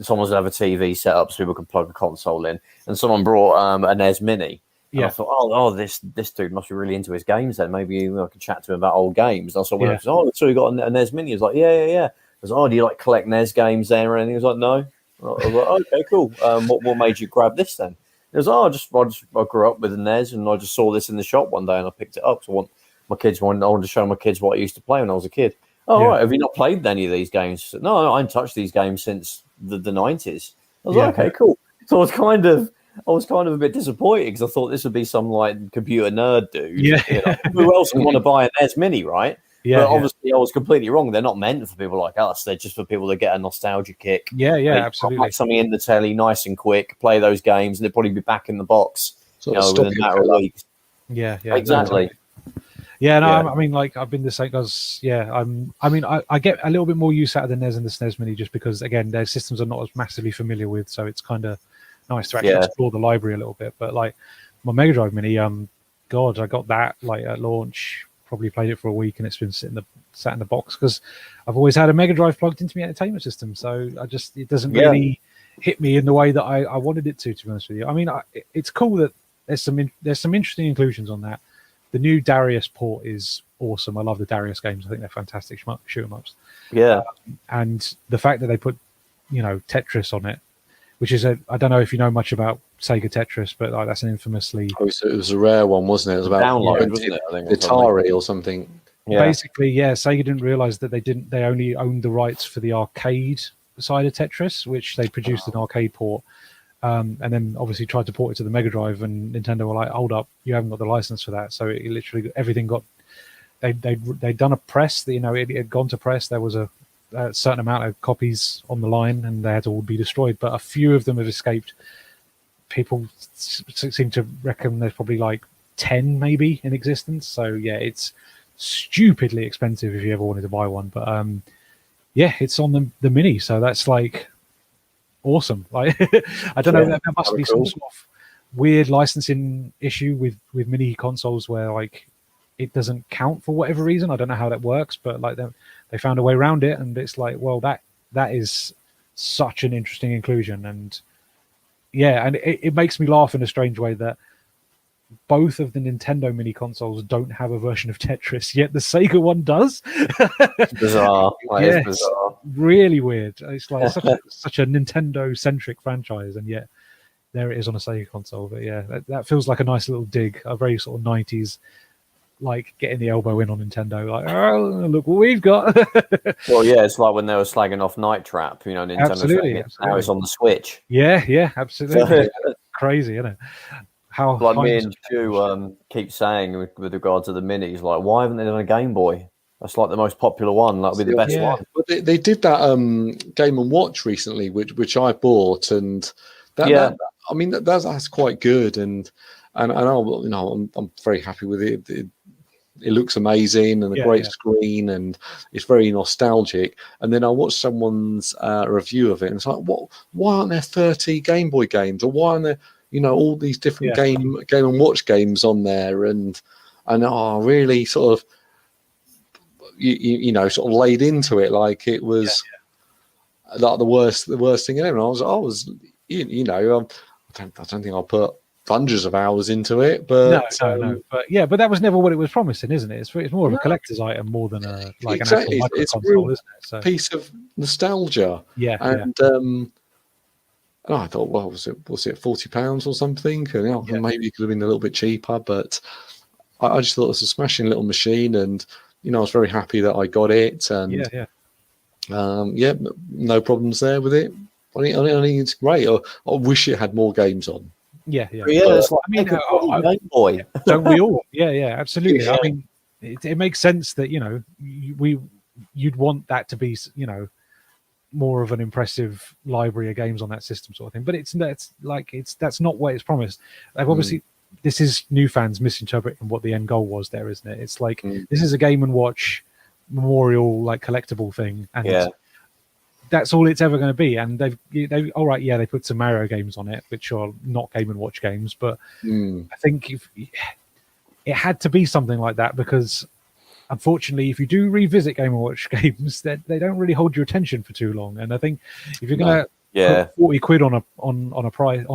S1: someone's gonna have a TV set up so people can plug a console in, and someone brought a NES Mini. And I thought, this dude must be really into his games then. Maybe I could chat to him about old games. And I saw, so he got a NES Mini. He was like, yeah. I was like, do you like collect NES games then or anything? He was like, no. I was like, okay, cool. What made you grab this then? He was like, I grew up with a NES, and I just saw this in the shop one day and I picked it up. So I wanted to show my kids what I used to play when I was a kid. Right, have you not played any of these games? Said, no, I haven't touched these games since the 90s. I was like, okay, cool. So I was kind of a bit disappointed because I thought this would be some like computer nerd dude. Who else would want to buy a NES Mini, right? But obviously I was completely wrong. They're not meant for people like us. They're just for people that get a nostalgia kick.
S3: Absolutely.
S1: Like something in the telly, nice and quick, play those games, and they'll probably be back in the box within a matter of weeks.
S3: Yeah,
S1: exactly.
S3: I mean, like I've been the same because I get a little bit more use out of the NES and the SNES Mini just because again their systems are not as massively familiar with, so it's kind of nice to actually explore the library a little bit. But like my Mega Drive Mini, I got that like at launch. Probably played it for a week, and it's been sat in the box because I've always had a Mega Drive plugged into my entertainment system. So it doesn't really hit me in the way that I wanted it to be honest with you. I mean, it's cool that there's some interesting inclusions on that. The new Darius port is awesome. I love the Darius games. I think they're fantastic shoot 'em ups.
S1: Yeah,
S3: and the fact that they put Tetris on it, which is I don't know if you know much about Sega Tetris, but that's an infamously.
S2: It was a rare one, wasn't it? It was about
S1: download, wasn't it? I think
S2: Atari or something.
S3: Yeah. Basically, Sega didn't realize that they only owned the rights for the arcade side of Tetris, which they produced an arcade port, and then obviously tried to port it to the Mega Drive, and Nintendo were like, "Hold up, you haven't got the license for that." So it literally everything got. They'd done a press. It had gone to press. There was a certain amount of copies on the line, and they had to all be destroyed. But a few of them have escaped. People seem to reckon there's probably like 10 maybe in existence. So it's stupidly expensive if you ever wanted to buy one. But it's on the Mini, so that's like awesome. Like I don't know, there must be some sort of weird licensing issue with mini consoles where like it doesn't count for whatever reason. I don't know how that works, but like they found a way around it, and it's like, well, that is such an interesting inclusion. And and it makes me laugh in a strange way that both of the Nintendo mini consoles don't have a version of Tetris, yet the Sega one does.
S1: It's bizarre. It's bizarre.
S3: Really weird. It's like such a Nintendo-centric franchise, and yet there it is on a Sega console. But that feels like a nice little dig, a very sort of 90s, like getting the elbow in on Nintendo, like, oh, look what we've got.
S1: Well, it's like when they were slagging off Night Trap, Nintendo. Absolutely. Now it's on the Switch.
S3: Yeah, absolutely. Crazy, isn't it? How
S1: like me and Stu keep saying with regard to the minis, like, why haven't they done a Game Boy? That's like the most popular one. That would be the best one.
S2: But they did that Game & Watch recently, which I bought, and that's quite good, and I'm very happy with it. It looks amazing and a great screen, and it's very nostalgic. And then I watched someone's review of it, and it's like, why aren't there 30 Game Boy games, or why aren't there all these different Game & Watch games on there? And really sort of sort of laid into it like it was like the worst thing ever. And I was I don't think I'll put hundreds of hours into it, but
S3: no. But that was never what it was promising, isn't it? It's more of a collector's item more than an actual micro console, isn't it? So,
S2: piece of nostalgia.
S3: And
S2: And I thought, well, was it £40 or something? And maybe it could have been a little bit cheaper, but I just thought it was a smashing little machine, and I was very happy that I got it, and no problems there with it. I think it's great. I wish it had more games on.
S1: Yeah. It's like, Gameboy.
S3: Don't we all? Yeah, absolutely. I mean, it makes sense that you'd want that to be more of an impressive library of games on that system, sort of thing. But that's not what it's promised. Like, obviously, this is new fans misinterpreting what the end goal was there, isn't it? It's like this is a Game and Watch memorial, like, collectible thing, and that's all it's ever going to be. And they all right, they put some Mario games on it, which are not Game and Watch games, but I think if it had to be something like that, because unfortunately, if you do revisit Game & Watch games, they don't really hold your attention for too long. And I think if you're going to put 40 quid on a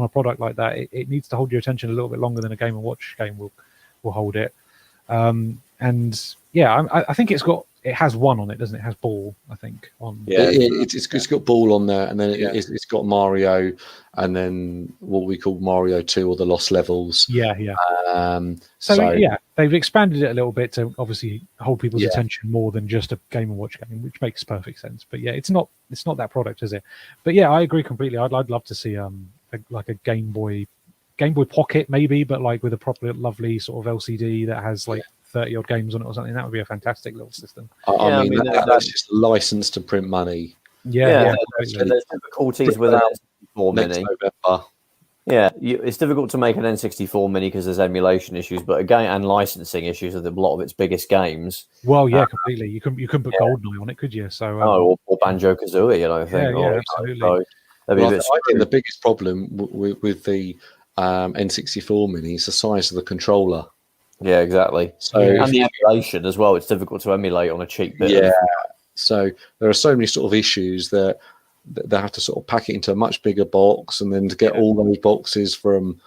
S3: product like that, it needs to hold your attention a little bit longer than a Game & Watch game will hold it. I think it has one on it, doesn't it? It has Ball, I think.
S2: It's got Ball on there, and then it's got Mario, and then what we call Mario 2 or the Lost Levels. They've expanded it a little bit to obviously hold people's attention more than just a Game & Watch game, which makes perfect sense. But it's not that product, is it? But I agree completely. I'd love to see a Game Boy Pocket maybe, but like with a proper lovely sort of LCD that has like 30 odd games on it or something. That would be a fantastic little system. I mean that's just a license to print money.
S1: There's difficulties with an N64 Mini.
S2: November.
S1: It's difficult to make an N64 Mini because there's emulation issues, but again, and licensing issues of a lot of its biggest games.
S3: Well, completely. You couldn't put GoldenEye on it, could you? So
S1: or Banjo Kazooie, I think.
S3: Absolutely.
S1: So,
S2: I think the biggest problem with the N64 Mini is the size of the controller.
S1: Yeah, exactly. So and the emulation as well. It's difficult to emulate on a cheap bit.
S2: So there are so many sort of issues that they have to sort of pack it into a much bigger box, and then to get all those boxes from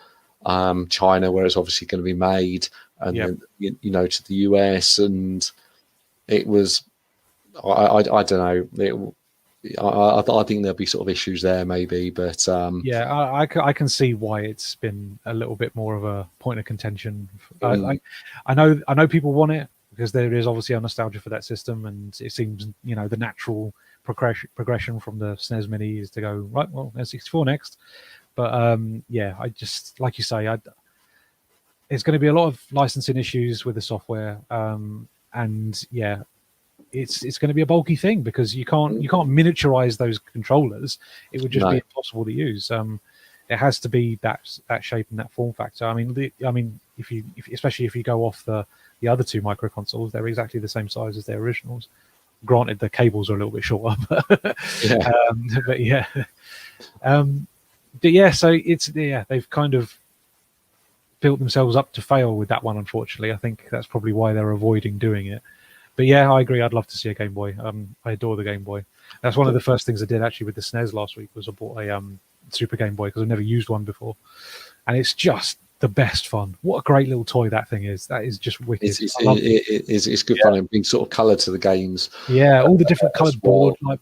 S2: China, where it's obviously going to be made, and then to the US, and it was I don't know. I think there'll be sort of issues there maybe, but
S3: I can see why it's been a little bit more of a point of contention. I know people want it because there is obviously a nostalgia for that system, and it seems the natural progression from the SNES Mini is to go right. Well, N64 next, but I just like you say, it's going to be a lot of licensing issues with the software, it's going to be a bulky thing because you can't miniaturize those controllers. It would just be impossible to use. It has to be that shape and that form factor. I mean, especially if you go off the other two micro consoles, they're exactly the same size as their originals. Granted, the cables are a little bit shorter, So they've kind of built themselves up to fail with that one. Unfortunately, I think that's probably why they're avoiding doing it. But I agree. I'd love to see a Game Boy. I adore the Game Boy. That's one of the first things I did actually with the SNES last week was I bought a Super Game Boy because I've never used one before, and it's just the best fun. What a great little toy that thing is. That is just wicked.
S2: It's good fun and being sort of colour to the games.
S3: Yeah, all the different coloured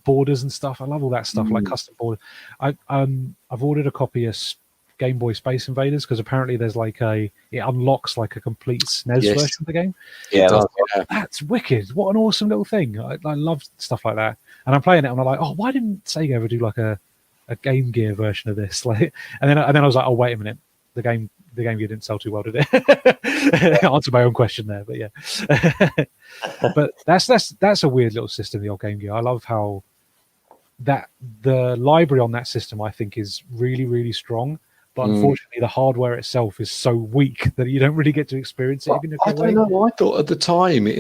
S3: borders and stuff. I love all that stuff, like custom border. I've ordered a copy of Game Boy Space Invaders because apparently there's it unlocks like a complete SNES version of the game. That's wicked. What an awesome little thing. I love stuff like that. And I'm playing it and I'm like, why didn't Sega ever do like a Game Gear version of this? Like, and then I was like, wait a minute, the Game Gear didn't sell too well, did it? Answer my own question there, but but that's a weird little system, the old Game Gear. I love how the library on that system I think is really, really strong. But unfortunately, the hardware itself is so weak that you don't really get to experience it.
S2: I don't know. I thought at the time it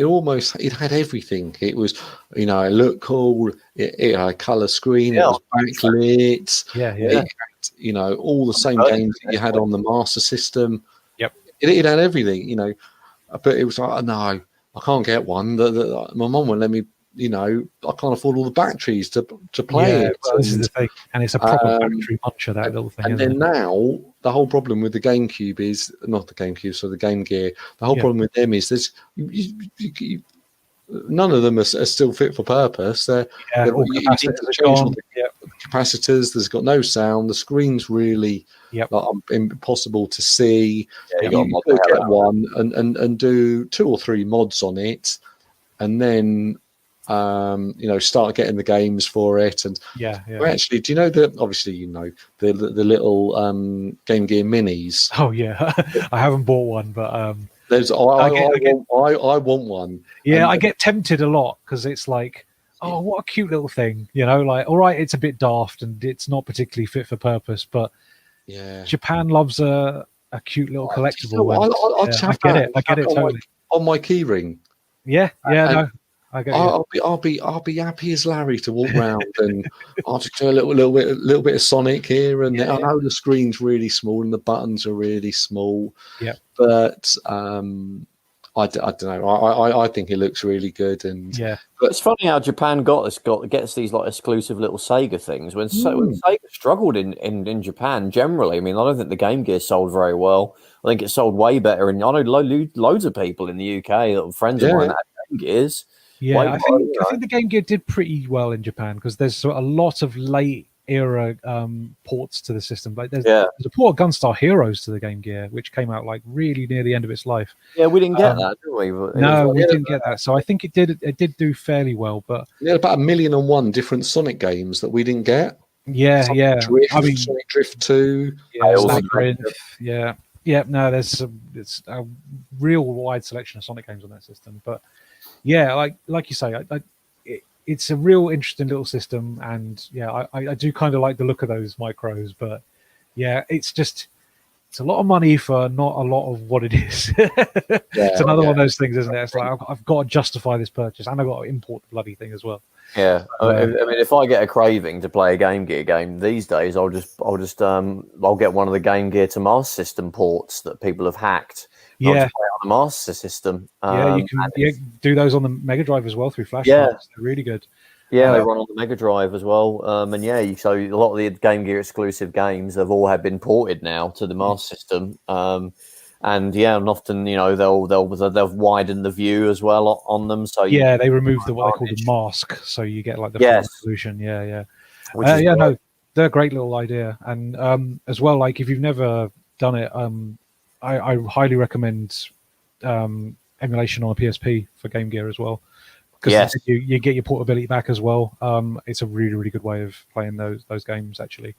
S2: had everything. It was, it looked cool. It had a color screen. It was backlit. It had, all the same games that you had on the Master System.
S3: Yep.
S2: It had everything. But it was like, no, I can't get one. My mum won't let me. I can't afford all the batteries to play it.
S3: Well, this is the thing, and it's a proper battery muncher, that little thing.
S2: And then now the whole problem with the GameCube is not the GameCube, so the Game Gear. The whole problem with them is there's none of them are still fit for purpose. capacitors. There's got no sound. The screen's really
S3: Yep.
S2: like, impossible to see.
S1: Yeah,
S2: You could get one and do 2 or 3 mods on it, and then start getting the games for it. And well, actually, do you know that? Obviously, you know the little Game Gear Minis.
S3: Oh yeah, I haven't bought one, but
S2: There's I want one.
S3: Yeah, I get tempted a lot because it's like, oh, what a cute little thing, like, all right, it's a bit daft and it's not particularly fit for purpose, but
S2: yeah,
S3: Japan loves a cute little collectible. I get it totally.
S2: On my keyring.
S3: Yeah, no, I get it.
S2: I'll be happy as Larry to walk around and I'll just do a little bit of Sonic here and there. I know the screen's really small and the buttons are really small.
S3: Yeah,
S2: but I don't know. I think it looks really good, and
S1: But it's funny how Japan gets these like exclusive little Sega things when Sega struggled in Japan generally. I mean, I don't think the Game Gear sold very well. I think it sold way better, and I know loads of people in the UK that are friends of mine that had Game Gears.
S3: Yeah, I think the Game Gear did pretty well in Japan because there's a lot of late era ports to the system. Like there's a port of Gunstar Heroes to the Game Gear, which came out like really near the end of its life.
S1: Yeah, we didn't get that, did we?
S3: No, we didn't get that. So I think it did do fairly well. But
S2: about 1,000,00001 different Sonic games that we didn't get.
S3: Sonic
S2: Drift, I mean, Sonic Drift 2.
S3: No, there's a real wide selection of Sonic games on that system. But yeah, like you say, it's a real interesting little system, and I do kind of like the look of those micros, but it's a lot of money for not a lot of what it is. It's another one of those things, isn't it? It's like I've got to justify this purchase, and I've got to import the bloody thing as well.
S1: Yeah, I mean, if I get a craving to play a Game Gear game these days, I'll get one of the Game Gear to Master System ports that people have hacked.
S3: Yeah,
S1: on the Master System.
S3: You can do those on the Mega Drive as well through Flash. They're really good.
S1: Yeah, they run on the Mega Drive as well. So a lot of the Game Gear exclusive games have all been ported now to the Master System. And often they'll widen the view as well on them. So
S3: they remove what they call the mask, so you get like the full resolution. No, they're a great little idea, and as well, like if you've never done it, I highly recommend emulation on a PSP for Game Gear as well, because you get your portability back as well. It's a really, really good way of playing those games. Actually,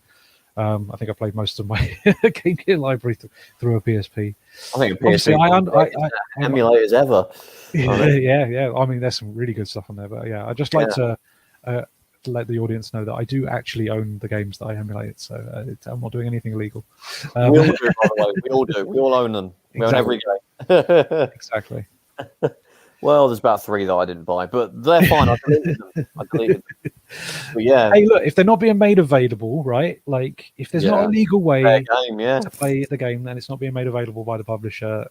S3: I think I played most of my Game Gear library through a PSP.
S1: I think a PSP emulators ever.
S3: Yeah. I mean, there's some really good stuff on there, but I just like to let the audience know that I do actually own the games that I emulate, so I'm not doing anything illegal.
S1: We all do, by the way. We all do. We all own them. We own every game.
S3: Exactly.
S1: Well, there's about 3 that I didn't buy, but they're fine. I deleted them. But
S3: hey, look, if they're not being made available, right? Like, if there's not a legal way to play the game, then it's not being made available by the publisher.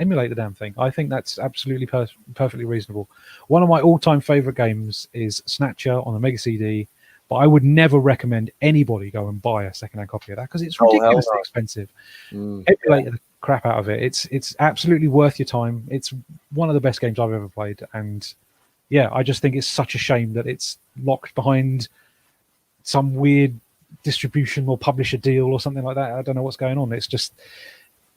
S3: Emulate the damn thing. I think that's absolutely perfectly reasonable. One of my all-time favorite games is Snatcher on a Mega CD, but I would never recommend anybody go and buy a second-hand copy of that because it's ridiculously expensive. Emulate the crap out of it. It's absolutely worth your time. It's one of the best games I've ever played, and I just think it's such a shame that it's locked behind some weird distribution or publisher deal or something like that. I don't know what's going on. It's just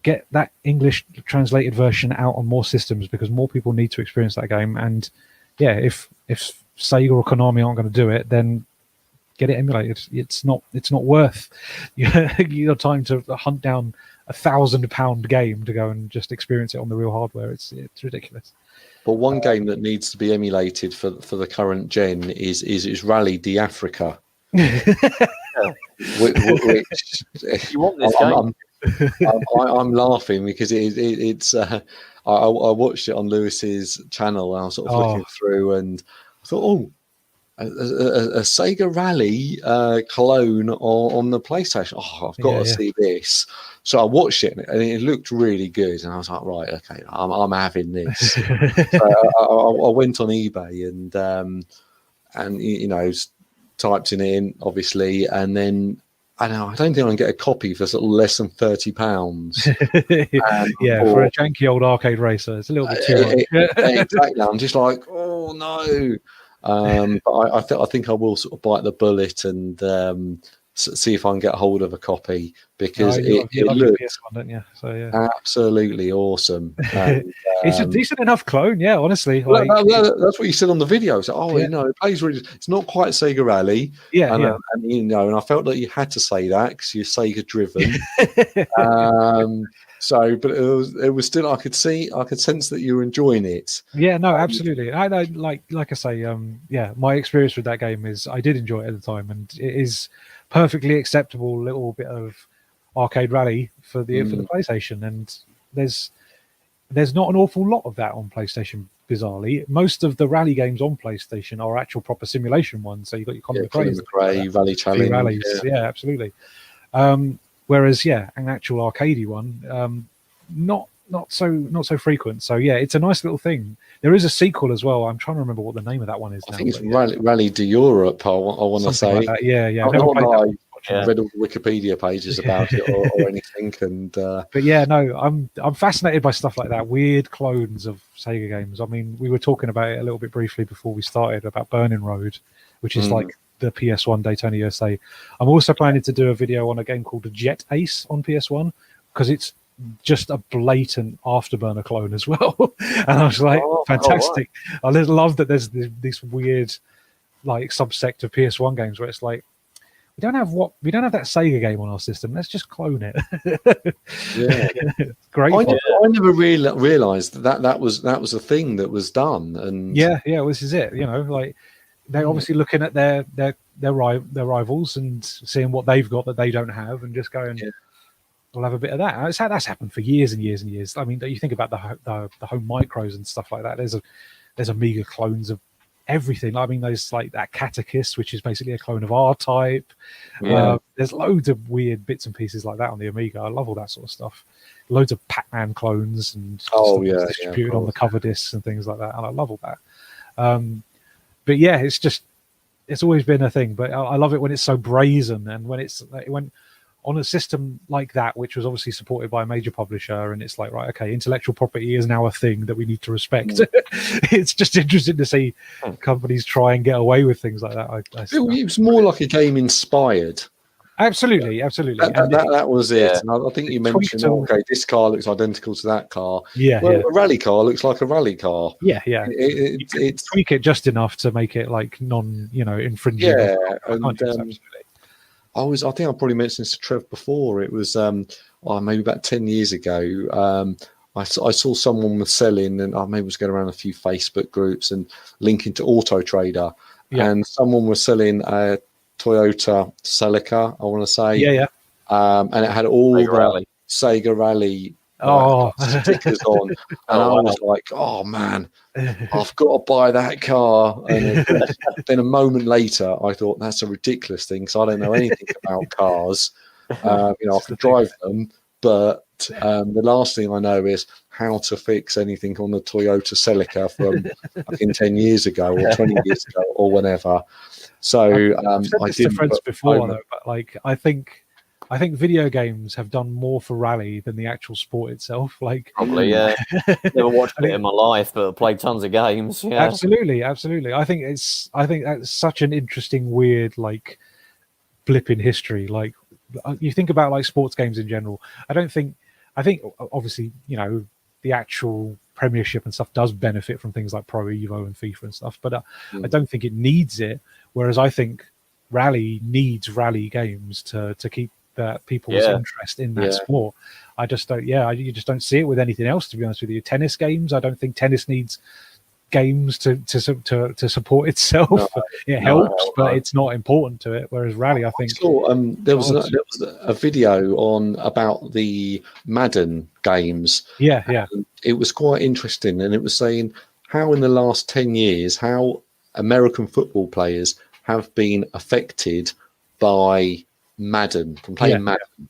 S3: get that English translated version out on more systems because more people need to experience that game. And if Sega or Konami aren't going to do it, then get it emulated. It's not worth your time to hunt down £1,000 game to go and just experience it on the real hardware. It's ridiculous.
S2: But one game that needs to be emulated for the current gen is Rally d'Africa. Which
S1: you want this game?
S2: I'm laughing because it's. I watched it on Lewis's channel. And I was sort of looking through, and I thought, a Sega Rally clone on the PlayStation. I've got to see this. So I watched it, and it looked really good. And I was like, right, okay, I'm having this. So I went on eBay and typed it in, obviously, and then. I don't think I can get a copy for sort of less than £30.
S3: For a janky old arcade racer, it's a little bit too much.
S2: Exactly. I'm just like, oh no. But I think I will sort of bite the bullet and see if I can get hold of a copy, because
S3: you
S2: it
S3: love your
S2: looks
S3: PS1, don't you? So yeah,
S2: absolutely awesome. And,
S3: it's a decent enough clone. Yeah, honestly,
S2: well,
S3: like
S2: that's what you said on the video. So,
S3: Yeah.
S2: you know, it plays really. It's not quite Sega Rally,
S3: yeah,
S2: and,
S3: yeah.
S2: and you know, and I felt that you had to say that because you're Sega driven. So, but it was still. I could sense that you were enjoying it.
S3: Yeah, no, absolutely. I like I say, yeah, my experience with that game is I did enjoy it at the time, and it is perfectly acceptable little bit of arcade rally for the PlayStation. And there's not an awful lot of that on PlayStation. Bizarrely, most of the rally games on PlayStation are actual proper simulation ones. So you've got your Colin
S2: McRae, Rally Challenge,
S3: rallies, yeah, absolutely. Whereas, yeah, an actual arcadey one, not so frequent. So yeah, it's a nice little thing. There is a sequel as well. I'm trying to remember what the name of that one is.
S2: I think it's Rally de Europe. I want to say.
S3: Like that. Yeah.
S2: I've read all the Wikipedia pages about it or anything, and
S3: but yeah, no, I'm fascinated by stuff like that. Weird clones of Sega games. I mean, we were talking about it a little bit briefly before we started about Burning Road, which is like the PS1 Daytona USA. I'm also planning to do a video on a game called Jet Ace on PS1 because it's just a blatant Afterburner clone as well. And I was like, fantastic. I love that there's this weird like subsect of PS1 games where it's like, we don't have that Sega game on our system. Let's just clone it.
S2: Yeah,
S3: great.
S2: I never realized that was a thing that was done. And
S3: well, this is it. You know, like they're obviously looking at their rivals and seeing what they've got that they don't have, and just going, we'll have a bit of that. That's happened for years and years and years. I mean, you think about the home micros and stuff like that. There's Amiga clones of everything. I mean, there's like that Catechist, which is basically a clone of R-Type. There's loads of weird bits and pieces like that on the Amiga. I love all that sort of stuff. Loads of Pac-Man clones and distributed on the cover discs and things like that. And I love all that. But yeah, it's always been a thing. But I love it when it's so brazen, and when on a system like that, which was obviously supported by a major publisher, and it's like, right, okay, intellectual property is now a thing that we need to respect. It's just interesting to see companies try and get away with things like that.
S2: It was more like a game inspired.
S3: Absolutely.
S2: That was it.
S3: Yeah.
S2: And I think you mentioned, okay, this car looks identical to that car.
S3: Yeah,
S2: a rally car looks like a rally car.
S3: Yeah.
S2: It's
S3: tweak it just enough to make it like infringing.
S2: Yeah, and I think I probably mentioned this to Trev before. It was maybe about 10 years ago. I saw someone was selling, and I maybe was going around a few Facebook groups and linking to Auto Trader, and someone was selling a Toyota Celica, I want to say, and it had all the Sega Rally stickers on, and I was like, oh man, I've got to buy that car. And then a moment later I thought, that's a ridiculous thing, because I don't know anything about cars. I can drive them, but the last thing I know is how to fix anything on the Toyota Celica from I think 10 years ago or 20 years ago or whenever. So
S3: I've said this to friends before, though, but like I think video games have done more for rally than the actual sport itself. Like,
S1: probably, yeah. Never watched it in my life, but played tons of games. Yeah.
S3: Absolutely. I think that's such an interesting, weird, like blip in history. Like, you think about like sports games in general. I think obviously, the actual Premiership and stuff does benefit from things like Pro Evo and FIFA and stuff, but I don't think it needs it. Whereas I think rally needs rally games to keep people's interest in that sport. I just don't. You just don't see it with anything else. To be honest with you, tennis games. I don't think tennis needs games to support itself. It helps, but it's not important to it. Whereas rally, I think.
S2: There was a video on about the Madden games.
S3: Yeah.
S2: It was quite interesting, and it was saying how in the last 10 years how American football players have been affected by Madden, from playing Madden.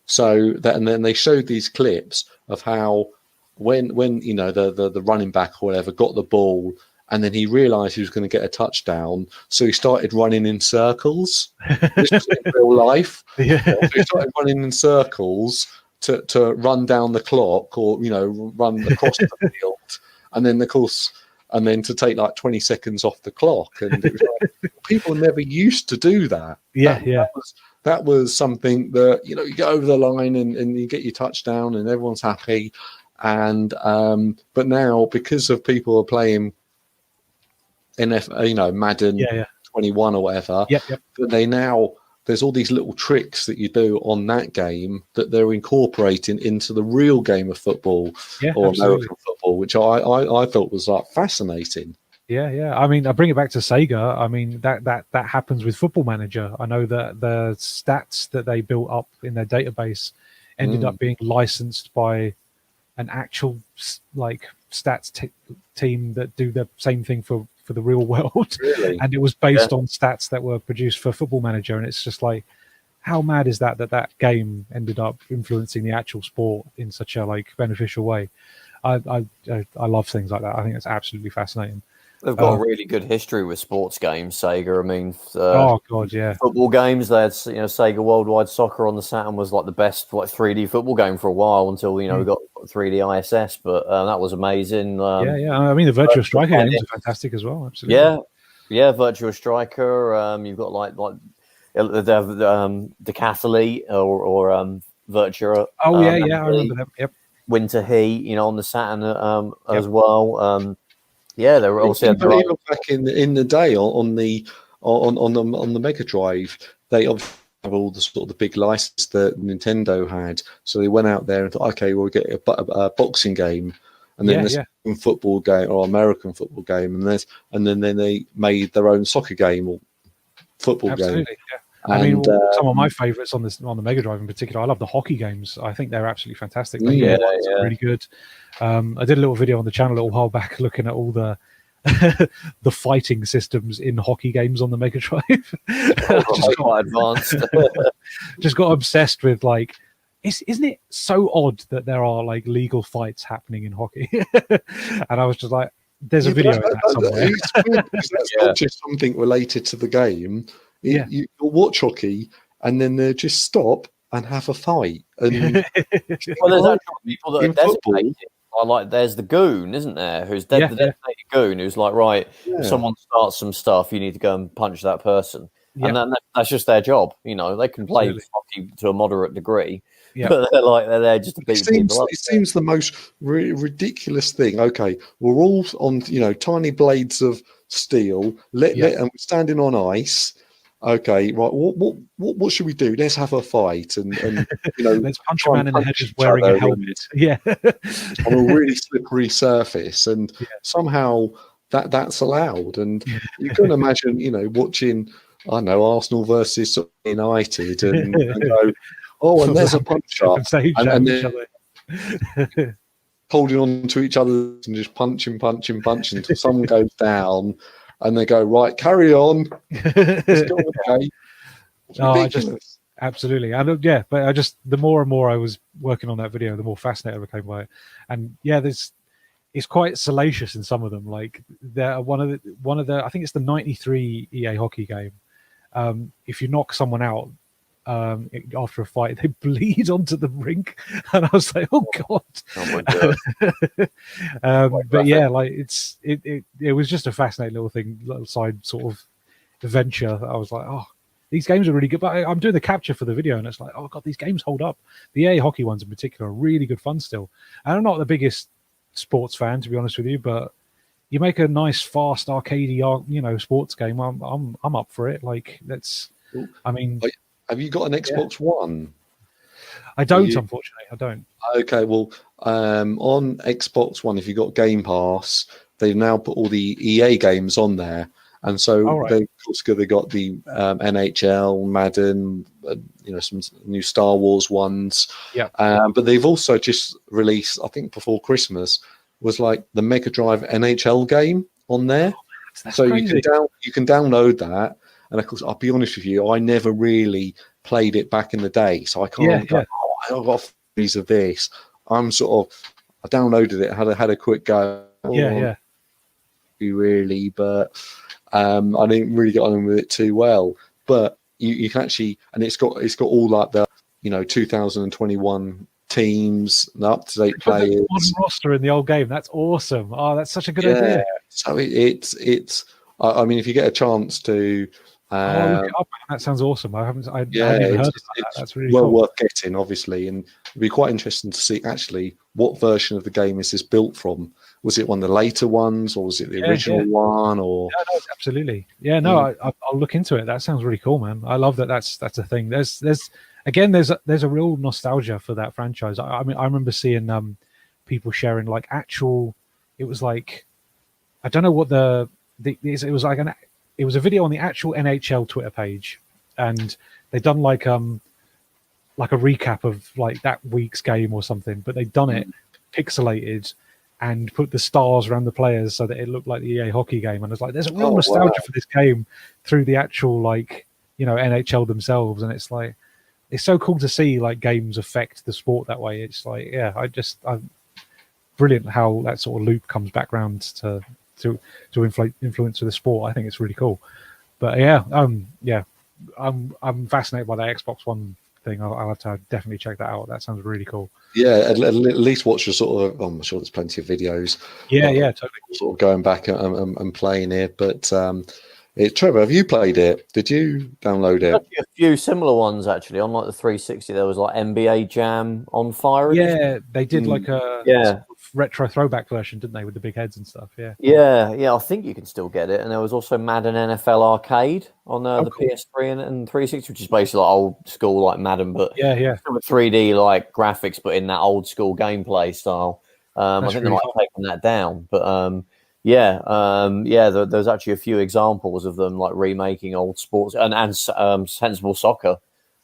S2: So that, and then they showed these clips of how when the running back or whatever got the ball, and then he realized he was going to get a touchdown, so he started running in circles. This was in real life. So he started running in circles to run down the clock, or run across the field. And then of course and then to take like 20 seconds off the clock. And it was like, people never used to do that. That was something that, you know, you go over the line and you get your touchdown and everyone's happy. And but now, because of people are playing Madden 21 or whatever, there's all these little tricks that you do on that game that they're incorporating into the real game of football or American football, which I thought was like fascinating.
S3: Yeah. I mean, I bring it back to Sega. I mean, that happens with Football Manager. I know that the stats that they built up in their database ended up being licensed by an actual like stats team that do the same thing for the real world.
S2: Really?
S3: And it was based on stats that were produced for Football Manager. And it's just like, how mad is that game ended up influencing the actual sport in such a like beneficial way? I love things like that. I think it's absolutely fascinating.
S1: They've got a really good history with sports games, Sega. I mean,
S3: oh god, yeah.
S1: Football games. They had, Sega Worldwide Soccer on the Saturn was like the best 3D football game for a while until we got 3D ISS. But that was amazing.
S3: I mean, the Virtua Striker games are fantastic as well. Absolutely.
S1: Yeah. Virtua Striker. You've got like the Decathlete or Virtua.
S3: Oh I remember them. Yep.
S1: Winter Heat. On the Saturn as well. Yeah, they were also
S2: even back in the day on the Mega Drive. They obviously have all the sort of the big license that Nintendo had, so they went out there and thought, okay, we'll get a boxing game, and then a football game or American football game, and then they made their own soccer game or football game.
S3: Yeah. I mean, some of my favourites on the Mega Drive in particular, I love the hockey games. I think they're absolutely fantastic. They're really good. I did a little video on the channel a little while back looking at all the the fighting systems in hockey games on the Mega Drive.
S1: Quite advanced.
S3: Just got obsessed with like, isn't it so odd that there are like legal fights happening in hockey? And I was just like, there's a video of that somewhere.
S2: That's not just something related to the game. You watch hockey and then they just stop and have a fight. And
S1: well, there's actually people that are designated. Like, there's the goon, isn't there? Who's the designated goon who's like, right, if someone starts some stuff, you need to go and punch that person. And that's just their job. They can play hockey to a moderate degree, but they're there just to beat people up.
S2: It seems the most ridiculous thing. Okay, we're all on tiny blades of steel, and we're standing on ice. Okay, right. What should we do? Let's have a fight, and
S3: let's punch a man in the head just wearing a helmet.
S2: On a really slippery surface, and somehow that's allowed. And you can imagine, watching, I don't know, Arsenal versus United, and go, and there's a punch up, and then holding on to each other and just punching until someone goes down. And they go, right, carry on. It's still okay. It's
S3: absolutely. And but the more and more I was working on that video, the more fascinated I became by it. And it's quite salacious in some of them. Like one of the I think it's the '93 EA hockey game. If you knock someone out after a fight, they bleed onto the rink, and I was like, "Oh god!"
S1: Oh my god!
S3: But yeah, like it was just a fascinating little side sort of adventure. I was like, "Oh, these games are really good." But I'm doing the capture for the video, and it's like, "Oh god, these games hold up." The EA hockey ones in particular are really good fun still. And I'm not the biggest sports fan, to be honest with you, but you make a nice, fast, arcadey, sports game. I'm up for it. Like I mean.
S2: Have you got an Xbox One?
S3: I don't, unfortunately. I don't.
S2: Okay, well, on Xbox One, if you've got Game Pass, they've now put all the EA games on there. And so they've got the NHL, Madden, some new Star Wars ones.
S3: Yeah.
S2: But they've also just released, I think before Christmas, was like the Mega Drive NHL game on there.
S3: That's
S2: so
S3: crazy.
S2: you can download that. And of course, I'll be honest with you, I never really played it back in the day, so I can't go, I've got copies of this. I downloaded it, had a quick go. Really, but I didn't really get on with it too well. But you can actually, and it's got all like the 2021 teams, and up-to-date
S3: Put the
S2: players.
S3: modern roster in the old game. That's awesome. Oh, that's such a good idea.
S2: So it's. I mean, if you get a chance to.
S3: I'll look it up, man. That sounds awesome. I haven't even heard of that. That's really
S2: well
S3: cool.
S2: worth getting, obviously, and it'd be quite interesting to see actually what version of the game is this built from. Was it one of the later ones, or was it the original one? Or
S3: no, absolutely. Yeah, no, I'll look into it. That sounds really cool, man. I love that. That's a thing. There's a real nostalgia for that franchise. I mean, I remember seeing people sharing like actual. It was like, I don't know what it was like it was a video on the actual NHL Twitter page, and they'd done like a recap of like that week's game or something, but they'd done it pixelated and put the stars around the players so that it looked like the EA hockey game. And it's like, there's a real nostalgia for this game through the actual, like, you know, NHL themselves. And it's like, it's so cool to see like games affect the sport that way. It's like, I'm brilliant how that sort of loop comes back round to influence of the sport. I think it's really cool. But I'm fascinated by that Xbox One thing. I'll have to definitely check that out. That sounds really cool.
S2: Yeah, at least watch your sort of. I'm sure there's plenty of videos.
S3: Yeah, totally.
S2: Sort of going back and playing it, but Trevor, have you played it? Did you download it?
S1: A few similar ones actually. On like the 360, there was like NBA Jam on Fire.
S3: Yeah, they did like a sort of retro throwback version, didn't they, with the big heads and stuff? Yeah.
S1: I think you can still get it. And there was also Madden NFL Arcade on the PS3 and 360, which is basically like old school like Madden, but with 3D like graphics, but in that old school gameplay style. I think they might have taken that down, but there's actually a few examples of them like remaking old sports and sensible soccer.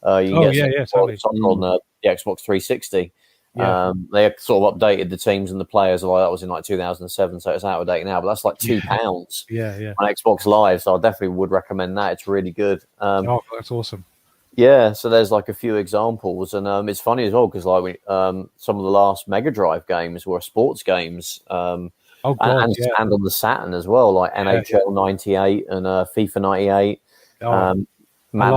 S1: You can get
S3: totally.
S1: soccer on the Xbox 360. They sort of updated the teams and the players. Like that was in like 2007, so it's out of date now. But that's like £2 on Xbox Live. So I definitely would recommend that. It's really good.
S3: That's awesome.
S1: Yeah, so there's like a few examples, and it's funny as well because like some of the last Mega Drive games were sports games. And on the Saturn as well, like NHL 98 and FIFA 98.
S3: Man.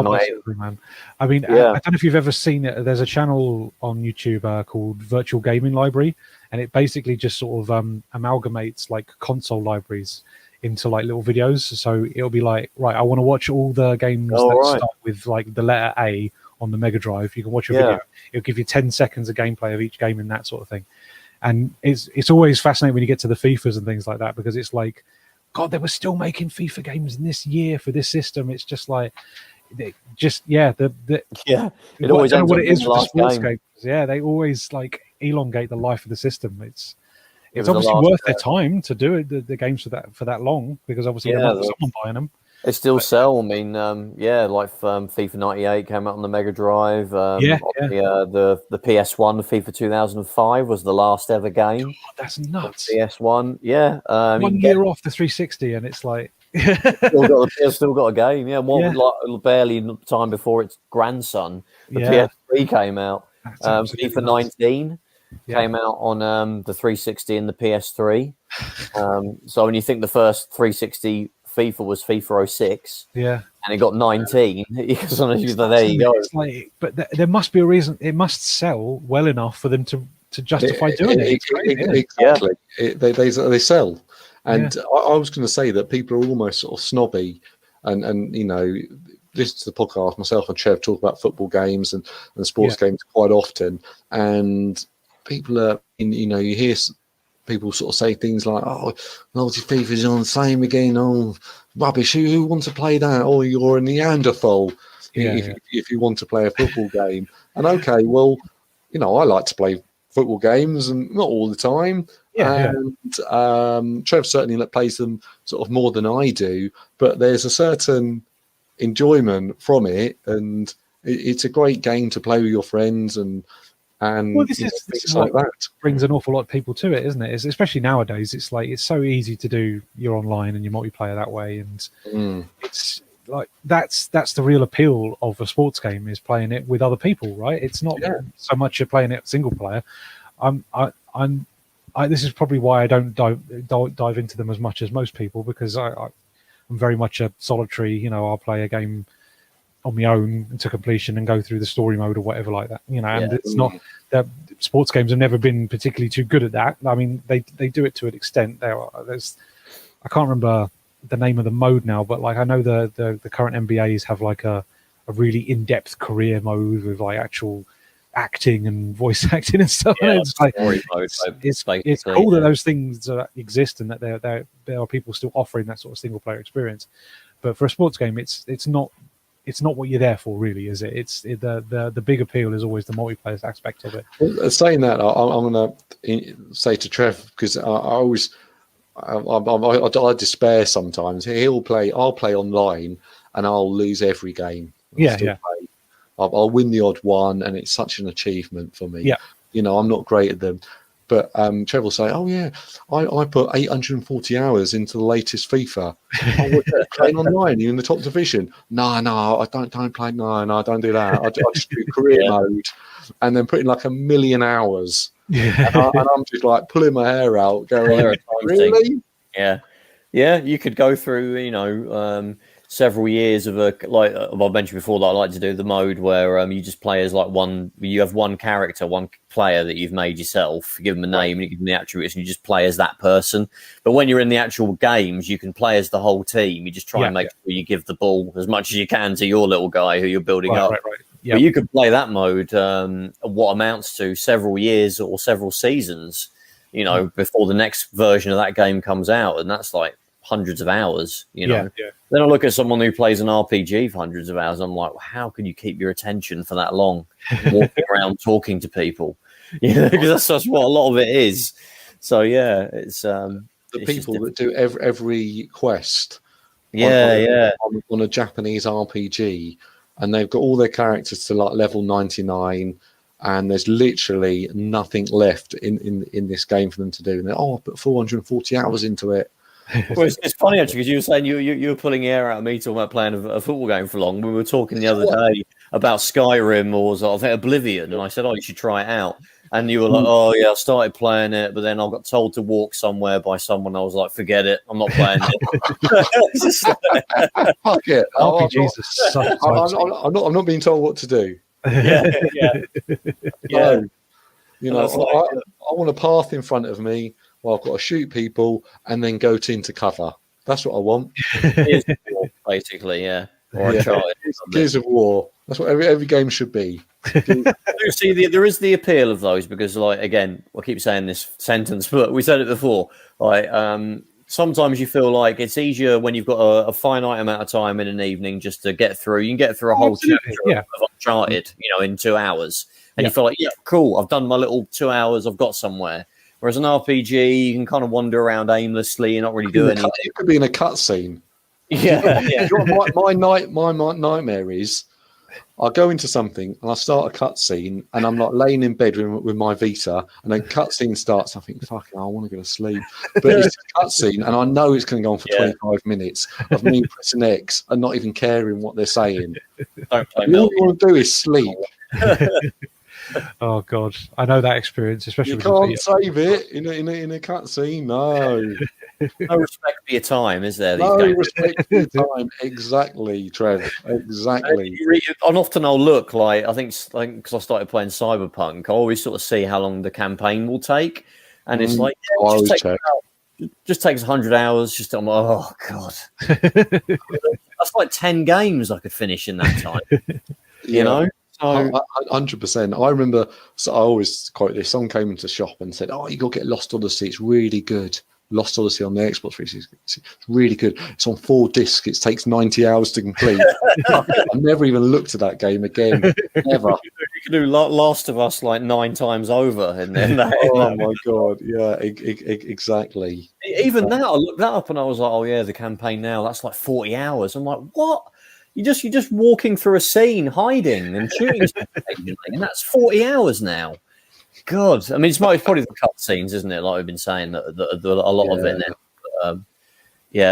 S3: I mean, I don't know if you've ever seen it. There's a channel on YouTube called Virtual Gaming Library, and it basically just sort of amalgamates like console libraries into like little videos. So it'll be like, right, I want to watch all the games start with like the letter A on the Mega Drive. You can watch a video. It'll give you 10 seconds of gameplay of each game and that sort of thing. And it's always fascinating when you get to the FIFAs and things like that, because it's like, God, they were still making FIFA games in this year for this system. It's just like, it always I don't know what it is with the sports games. Yeah, they always like elongate the life of the system. It's obviously worth their time to do it, the games for that long, because obviously there might be someone buying them.
S1: They still sell. I mean, like FIFA 98 came out on the Mega Drive. The PS1, FIFA 2005 was the last ever game.
S3: God, that's nuts.
S1: PS1,
S3: 1 year off the 360, and it's like
S1: still got a game. Yeah, like barely time before its grandson, the PS3 came out. FIFA 19 came out on the 360 and the PS3. So when you think the first 360 FIFA was FIFA 06, and it got 19. There you go.
S3: Like, but there must be a reason. It must sell well enough for them to justify doing it.
S2: Exactly. They sell. And I was going to say that people are almost sort of snobby, and you know, listen to the podcast. Myself and Trev talk about football games and sports games quite often, and people are, you know, you hear people sort of say things like, "Oh, multi FIFA's on the same again. Oh, rubbish. Who wants to play that? Oh, you're a Neanderthal if you want to play a football game." And okay, well, you know, I like to play football games, and not all the time. Trev certainly plays them sort of more than I do, but there's a certain enjoyment from it, and it's a great game to play with your friends and
S3: this is like that brings an awful lot of people to it, isn't it? Especially nowadays, it's like it's so easy to do your online and your multiplayer that way, and it's like that's the real appeal of a sports game, is playing it with other people, right? It's not so much you're playing it single player. This is probably why I don't dive into them as much as most people, because I'm very much a solitary. You know, I'll play a game on my own to completion and go through the story mode or whatever like that. You know, and
S1: Yeah.
S3: it's not that sports games have never been particularly too good at that. I mean, they do it to an extent. There's I can't remember the name of the mode now, but like I know the current NBAs have like a really in-depth career mode with like actual acting and voice acting and stuff.
S1: Yeah,
S3: And it's like
S1: story mode,
S3: it's cool that those things exist and that there are people still offering that sort of single player experience. But for a sports game, it's not what you're there for, really, is it? The big appeal is always the multiplayer aspect of it.
S2: Well, saying that, I'm going to say to Trev, because I despair sometimes. I'll play online, and I'll lose every game.
S3: Yeah.
S2: I'll win the odd one, and it's such an achievement for me.
S3: Yeah.
S2: You know, I'm not great at them. But Trev will say, "Oh yeah, I put 840 hours into the latest FIFA. Playing online, you in the top division? No, I don't play. No, I don't do that. I just do career mode, and then put in like 1 million hours.
S3: Yeah,
S2: and I'm just like pulling my hair out, going, really?
S1: Yeah. You could go through, several years of I mentioned before that I like to do the mode where you just play as you have one character, one player that you've made yourself, you give them a name and you give them the attributes and you just play as that person. But when you're in the actual games, you can play as the whole team. You just try and make sure you give the ball as much as you can to your little guy who you're building up.
S3: Right. Yeah.
S1: But you could play that mode what amounts to several years or several seasons, before the next version of that game comes out, and that's like hundreds of hours,
S3: Yeah.
S1: Then I look at someone who plays an RPG for hundreds of hours. I'm like, well, how can you keep your attention for that long, walking around talking to people? Because that's just what a lot of it is. So it's
S2: the people that do every quest. On a Japanese RPG, and they've got all their characters to like level 99. And there's literally nothing left in this game for them to do. And I put 440 hours into it.
S1: Well, it's funny actually because you were saying you were pulling air out of me talking about playing a football game for long. We were talking the other day about Skyrim or I think Oblivion, and I said, "Oh, you should try it out." And you were like, "Oh yeah, I started playing it, but then I got told to walk somewhere by someone." I was like, "Forget it, I'm not playing it."
S2: Fuck it.
S3: RPGs are such.
S2: I'm not being told what to do.
S1: Yeah.
S2: No. I want a path in front of me. Well, I've got to shoot people and then go into cover. That's what I want.
S1: Basically, yeah. Or Uncharted.
S2: Gears of War. That's what every game should be.
S1: See, there is the appeal of those because, again, I keep saying this sentence, but we said it before. Sometimes you feel like it's easier when you've got a finite amount of time in an evening just to get through. You can get through a whole chapter of Uncharted, in 2 hours. And you feel like, cool, I've done my little 2 hours, I've got somewhere. Whereas an RPG, you can kind of wander around aimlessly, you're not really doing anything.
S2: It could be in a cutscene.
S1: Yeah.
S2: My nightmare is I go into something and I start a cutscene and I'm like laying in bed with my Vita and then cutscene starts. I think, fucking, I want to go to sleep. But it's a cutscene and I know it's going to go on for 25 minutes of me pressing X and not even caring what they're saying. All you want to do is sleep.
S3: Oh God, I know that experience, especially.
S2: You can't save it in a cutscene. No,
S1: no respect for your time, is there?
S2: No respect for your time. Exactly, Trev. Exactly.
S1: And often I'll look I think because I started playing Cyberpunk, I always sort of see how long the campaign will take, and it's just takes 100 hours. I'm like, oh God, that's like 10 games I could finish in that time. You know.
S2: 100%. I remember, so I always quote this. Someone came into the shop and said, "Oh, you got to get Lost Odyssey. It's really good. Lost Odyssey on the Xbox 360. It's really good. It's on 4 discs. It takes 90 hours to complete." I've never even looked at that game again. Never.
S1: You can do Last of Us 9 times over. And then
S2: oh my God. Yeah, exactly.
S1: Even that, I looked that up and I was like, oh yeah, the campaign now, that's like 40 hours. I'm like, what? You're just walking through a scene, hiding and shooting, and that's 40 hours now. God, I mean, it's probably the cutscenes, isn't it? Like we've been saying, that a lot of it now.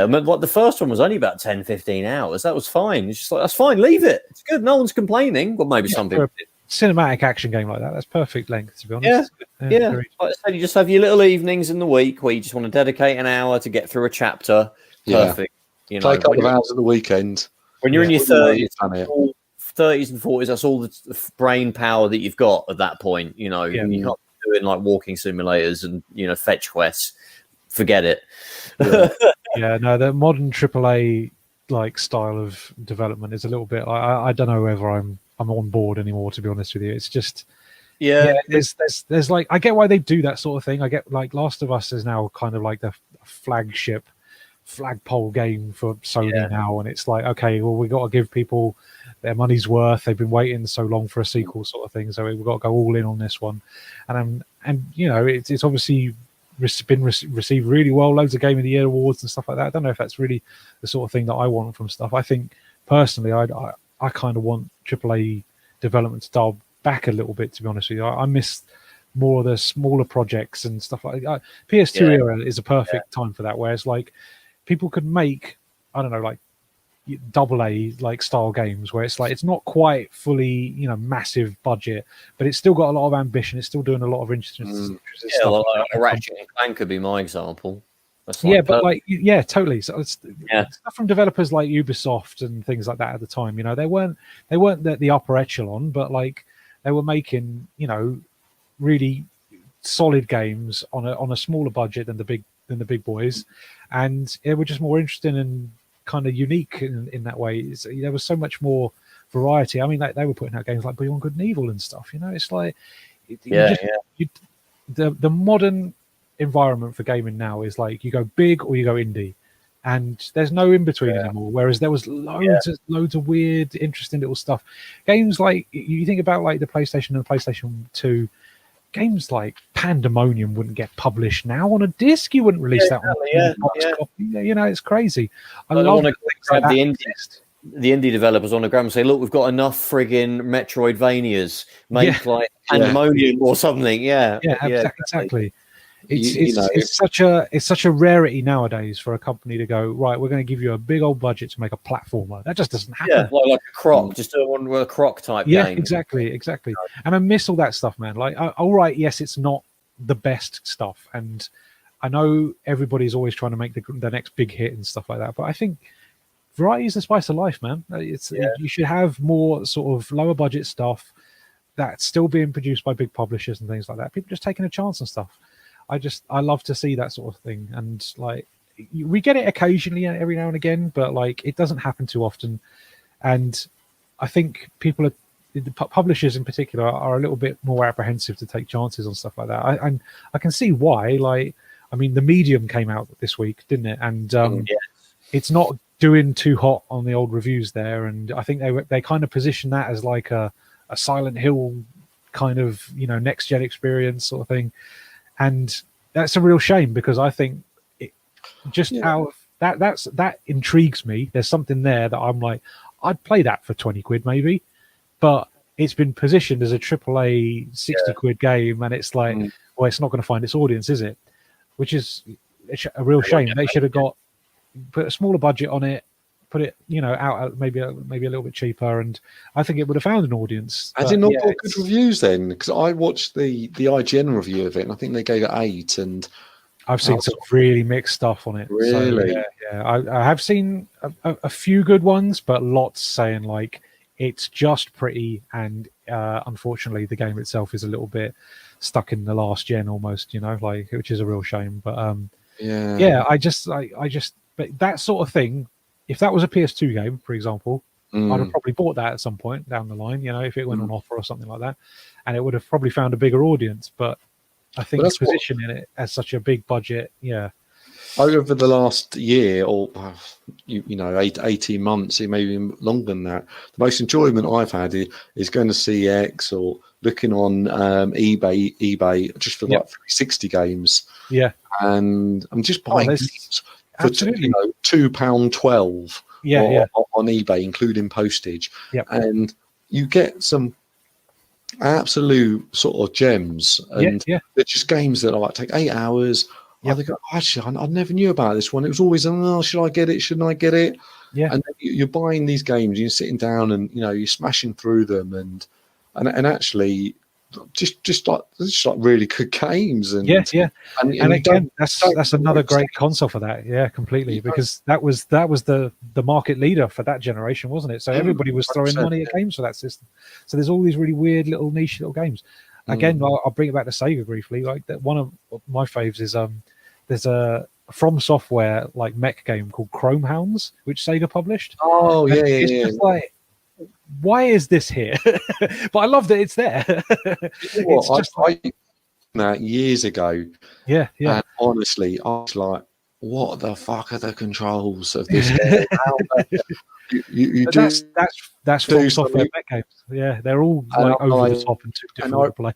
S1: I mean, the first one was only about 10, 15 hours. That was fine. It's just like, that's fine, leave it. It's good. No one's complaining. Well, maybe some people did.
S3: Cinematic action game like that's perfect length, to be honest.
S1: Yeah. Like I said, you just have your little evenings in the week where you just want to dedicate an hour to get through a chapter. Perfect.
S2: Play a couple of hours at the weekend.
S1: When you're in your 30s, 30s and 40s, that's all the brain power that you've got at that point. You know,
S3: Yeah.
S1: you can't be doing like walking simulators and fetch quests. Forget it.
S3: Yeah, no, the modern AAA like style of development is a little bit. I don't know whether I'm on board anymore. To be honest with you, it's just there's like, I get why they do that sort of thing. I get like Last of Us is now kind of like the flagpole game for Sony now, and it's like, okay, well, we got to give people their money's worth. They've been waiting so long for a sequel, sort of thing, so we've got to go all in on this one. And it's obviously been received really well, loads of Game of the Year awards and stuff like that. I don't know if that's really the sort of thing that I want from stuff. I think personally, I kind of want AAA development to dial back a little bit, to be honest with you. I miss more of the smaller projects and stuff like that. PS2 era is a perfect time for that, where it's like people could make, I don't know, like AA like style games where it's like, it's not quite fully massive budget, but it's still got a lot of ambition. It's still doing a lot of interesting stuff.
S1: Like Ratchet and Clank could be my example.
S3: Totally. So it's stuff from developers like Ubisoft and things like that at the time. They weren't the upper echelon, but like they were making really solid games on a smaller budget than the big boys, and it were just more interesting and kind of unique in that way. There was so much more variety. I mean, like, they were putting out games like Beyond Good and Evil and stuff. It's like the modern environment for gaming now is like, you go big or you go indie, and there's no in between anymore. Whereas there was loads of weird, interesting little stuff. Games like, you think about like the PlayStation and the PlayStation 2. Games like Pandemonium wouldn't get published now on a disc. You wouldn't release that on a box copy. It's crazy. I love things like that.
S1: The indie developers on the ground and say, look, we've got enough friggin' Metroidvanias. Make like Pandemonium or something.
S3: Exactly. It's such a rarity nowadays for a company to go, right, we're going to give you a big old budget to make a platformer. That just doesn't happen.
S1: Yeah, like a croc, just do one with a croc type game.
S3: Yeah, exactly. And I miss all that stuff, man. Like, all right, yes, it's not the best stuff, and I know everybody's always trying to make the next big hit and stuff like that, but I think variety is the spice of life, man. You should have more sort of lower budget stuff that's still being produced by big publishers and things like that. People just taking a chance and stuff. I love to see that sort of thing, and like, we get it occasionally, every now and again, but like, it doesn't happen too often. And I think the publishers in particular are a little bit more apprehensive to take chances on stuff like that. I can see why. Like, I mean, The Medium came out this week, didn't it? And it's not doing too hot on the old reviews there, and I think they kind of position that as like a Silent Hill kind of next gen experience sort of thing. And that's a real shame, because I think out of that intrigues me. There's something there that I'm like, I'd play that for 20 quid maybe, but it's been positioned as a AAA 60 quid game, and it's like, well, it's not going to find its audience, is it? Which is a real shame. They should have put a smaller budget on it, put it out maybe a little bit cheaper, and I think it would have found an audience.
S2: Has it not got good reviews then? Because I watched the IGN review of it, and I think they gave it 8, and
S3: I've seen some really mixed stuff on it.
S2: Really?
S3: So, I have seen a few good ones, but lots saying like it's just pretty, and unfortunately the game itself is a little bit stuck in the last gen almost, like, which is a real shame. But I just but that sort of thing, if that was a PS2 game, for example, I'd have probably bought that at some point down the line, if it went on offer or something like that, and it would have probably found a bigger audience. But I think positioning it as such a big budget,
S2: over the last year or 18 months, maybe longer than that, the most enjoyment I've had is going to CX or looking on eBay just for like 360 games. Yeah, and I'm just buying games for £2.12 on eBay, including postage. Yep. And you get some absolute sort of gems, and they're just games that like take 8 hours. I think, actually, I never knew about this one. It was always, should I get it? Shouldn't I get it? Yeah. And then you're buying these games, you're sitting down and you're smashing through them, and actually just like really good games. And
S3: and again, that's another great console for that. Yeah, completely, because that was the market leader for that generation, wasn't it? So everybody was throwing money at games for that system. So there's all these really weird little niche little games. Again, I'll bring it back to Sega briefly. Like that, one of my faves is there's a From Software like mech game called Chrome Hounds, which Sega published.
S2: Oh yeah,
S3: it's just like, why is this here? But I love that it's there. It's just
S2: that years ago.
S3: Yeah.
S2: And honestly, I was like, what the fuck are the controls of this game?
S3: That's From Software mech games. Yeah, they're all like over the top and too difficult to play.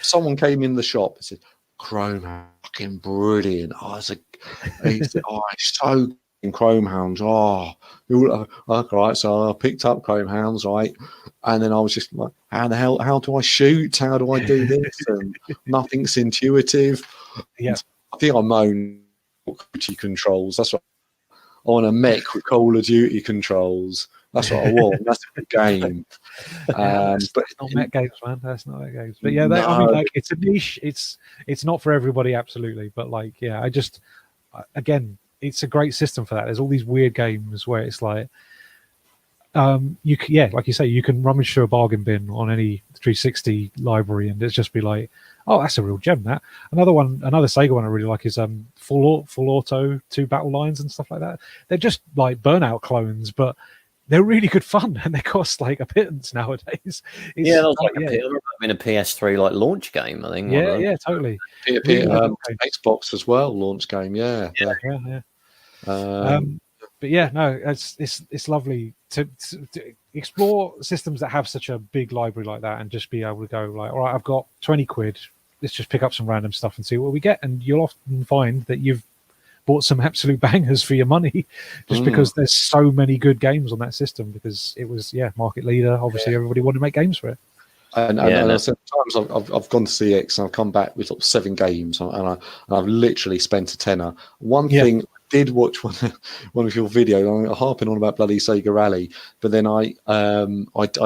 S2: Someone came in the shop and said, Chrome, fucking brilliant. It's so in Chrome Hounds. Right. So I picked up Chrome Hounds, right, and then I was just like, how do I shoot? How do I do this? And nothing's intuitive.
S3: Yeah,
S2: I think I moan Duty controls. That's what I want, a mech with Call of Duty controls. That's what I want. That's a good game.
S3: But it's not mech games, man. That's not mech games. But yeah, I mean, like, it's a niche. It's not for everybody, absolutely. But like, yeah, again, it's a great system for that. There's all these weird games where it's like, like you say, you can rummage through a bargain bin on any 360 library, and it's just be like, oh, that's a real gem. That another Sega one I really like is Full Auto 2 Battle Lines and stuff like that. They're just like Burnout clones, but they're really good fun, and they cost like a pittance nowadays.
S1: That was like a PS3 like launch game, I think.
S3: Yeah, totally.
S2: Xbox as well, launch game. Yeah.
S3: But yeah, no, it's lovely to explore systems that have such a big library like that, and just be able to go like, all right, I've got 20 quid. Let's just pick up some random stuff and see what we get. And you'll often find that you've bought some absolute bangers for your money, just because there's so many good games on that system, because it was market leader. Obviously, everybody wanted to make games for it.
S2: And sometimes I've gone to CX and I've come back with 7 games, and I've literally spent a tenner. One thing, I did watch one of your videos. I'm harping on about bloody Sega Rally, but then I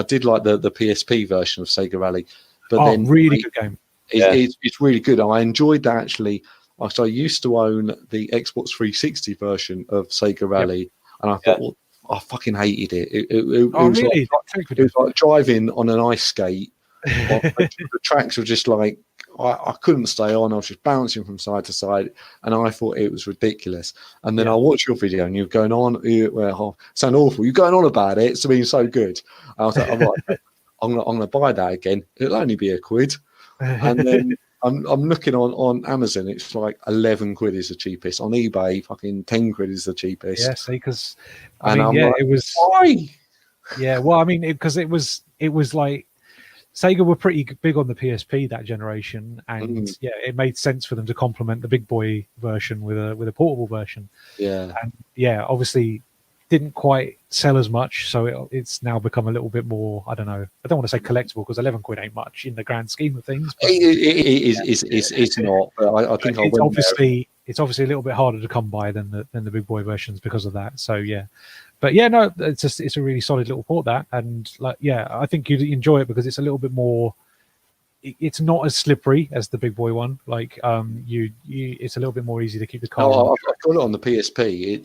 S2: did like the PSP version of Sega Rally. But then
S3: really good game.
S2: It's really good. I enjoyed that actually. So I used to own the Xbox 360 version of Sega Rally, and I thought, I fucking hated it. It was like driving on an ice skate. The tracks were just like, I couldn't stay on. I was just bouncing from side to side, and I thought it was ridiculous. And then I watched your video, and you're going on, sound awful. You're going on about it. It's been so good. And I was like, all right, I'm gonna buy that again. It'll only be £1. And then I'm looking on Amazon. It's like 11 quid is the cheapest. On eBay, fucking 10 quid is the cheapest.
S3: Yeah, see, because
S2: it was why?
S3: Yeah, well, I mean, because it was like Sega were pretty big on the PSP that generation, and it made sense for them to complement the big boy version with a portable version.
S2: Yeah,
S3: and obviously didn't quite sell as much, so it's now become a little bit more. I don't know. I don't want to say collectible, because 11 quid ain't much in the grand scheme of things. But
S2: it's not. But I think
S3: it's obviously a little bit harder to come by than the big boy versions because of that. So yeah. But yeah, no, it's a really solid little port, that, and like I think you'd enjoy it because it's a little bit more. It's not as slippery as the big boy one. Like it's a little bit more easy to keep the car.
S2: Oh, I've got it on the PSP.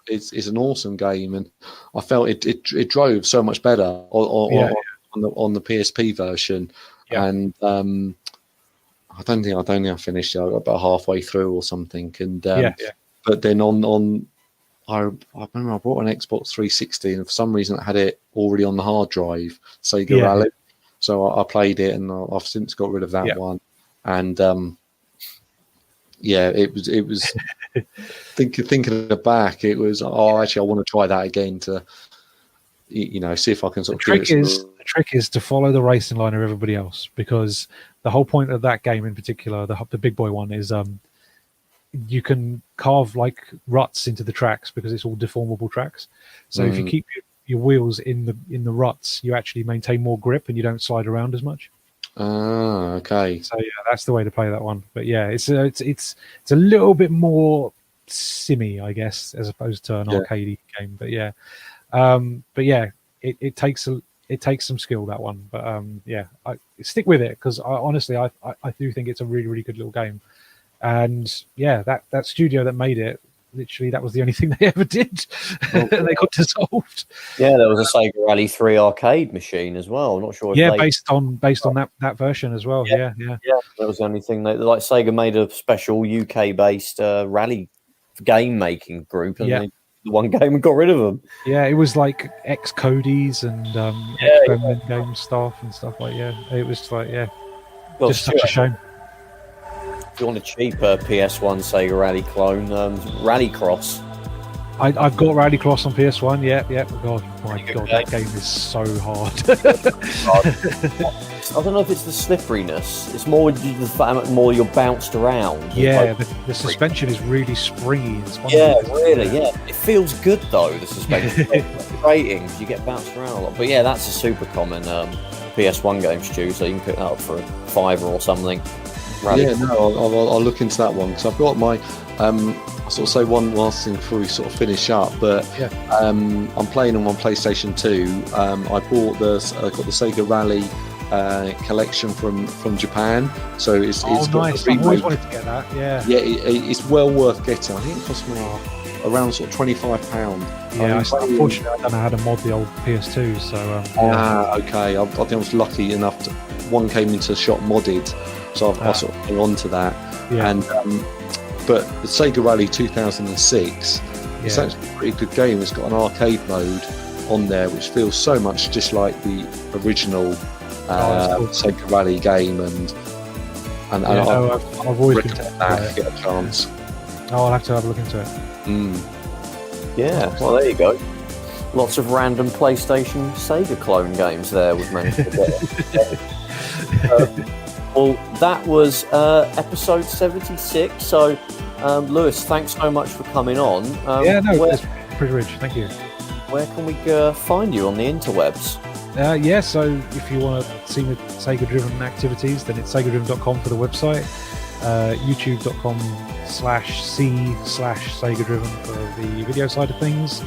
S2: It's an awesome game, and I felt it drove so much better on the PSP version. Yeah. And I don't think I finished it. I got about halfway through or something, and but then on. I remember I bought an Xbox 360, and for some reason I had it already on the hard drive, Sega Rally. So I played it, and I've since got rid of that one. And it was thinking back, it was actually I want to try that again to see if I can sort of.
S3: The trick is to follow the racing line of everybody else, because the whole point of that game in particular, the big boy one, is you can carve like ruts into the tracks because it's all deformable tracks. So if you keep your wheels in the ruts, you actually maintain more grip and you don't slide around as much.
S2: Okay.
S3: So that's the way to play that one. But it's a little bit more simmy, I guess, as opposed to an arcade game. But it takes it takes some skill, that one. But I stick with it because honestly, I do think it's a really, really good little game. And yeah, that studio that made it, literally, that was the only thing they ever did.
S1: Oh,
S3: they got dissolved.
S1: Yeah, there was a Sega Rally 3 arcade machine as well. I'm not sure. If
S3: based on that version as well. Yeah.
S1: That was the only thing like Sega made a special UK based rally game making group, and they, the one game and got rid of them.
S3: Yeah, it was like ex Cody's and Gremlin game stuff and stuff like it was like
S1: Well,
S3: just such a shame.
S1: If you want a cheaper PS1 Sega Rally clone, Rallycross.
S3: I've got Rallycross on PS1. Yeah. God, my God, that game is so hard.
S1: I don't know if it's the slipperiness. It's more the fact more you're bounced around.
S3: Yeah, the suspension is really springy and spongy.
S1: Yeah, really. Yeah, it feels good though. The suspension, frustrating because you get bounced around a lot. But yeah, that's a super common PS1 game, Stu. So you can pick that up for $5 or something.
S2: Yeah, no, I'll look into that one because I've got my. I'll sort of say one last thing before we sort of finish up, but I'm playing on my PlayStation 2. I bought got the Sega Rally collection from Japan, so it's
S3: nice. I've always wanted to get that. Yeah,
S2: it's well worth getting. I think it cost me around sort of £25.
S3: Yeah, unfortunately, I don't know how to mod the old PS2, so.
S2: Okay. I think I was lucky enough to one came into the shop modded, so I sort of hung on to that.
S3: Yeah.
S2: And but the Sega Rally 2006, it's actually a pretty good game. It's got an arcade mode on there, which feels so much just like the original Sega Rally game, and
S3: I've always
S2: recommend that if you get a chance.
S3: I'll have to have a look into it.
S1: Yeah, well, there you go. Lots of random PlayStation Sega clone games there we've managed to get. Well, that was episode 76. So, Lewis, thanks so much for coming on.
S3: It's pretty rich. Thank you.
S1: Where can we find you on the interwebs?
S3: So if you want to see the Sega-driven activities, then it's segadriven.com for the website, youtube.com/c/Sega-driven for the video side of things.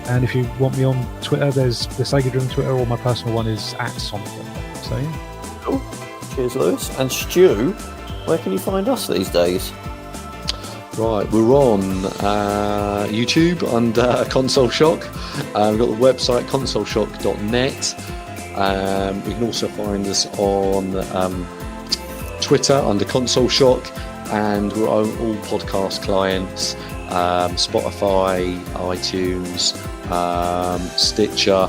S3: And if you want me on Twitter, there's the Sega-driven Twitter, or my personal one is @Sonic. So yeah.
S1: Cool. Cheers, Lewis. And Stu, where can you find us these days?
S2: Right, we're on YouTube under Console Shock. We've got the website consoleshock.net. You can also find us on Twitter under Console Shock, and we're on all podcast clients, Spotify, iTunes, Stitcher.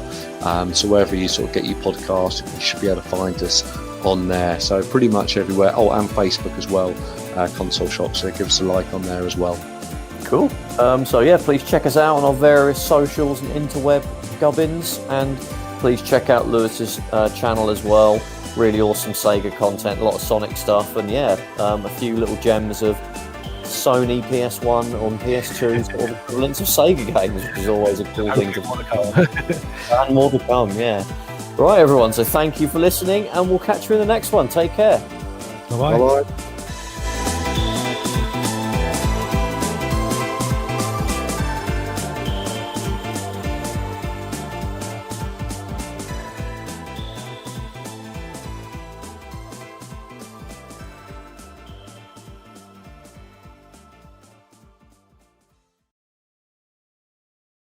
S2: So wherever you sort of get your podcast, you should be able to find us on there. So pretty much everywhere. Oh, and Facebook as well. Console Shock, so give us a like on there as well.
S1: Cool. Please check us out on our various socials and interweb gubbins, and please check out Lewis's channel as well. Really awesome Sega content, a lot of Sonic stuff, and a few little gems of Sony PS1 on PS2 sort of equivalents of Sega games, which is always a cool thing to come. And more to come, yeah. Right, everyone, so thank you for listening, and we'll catch you in the next one. Take care.
S3: Bye-bye.
S2: Bye-bye.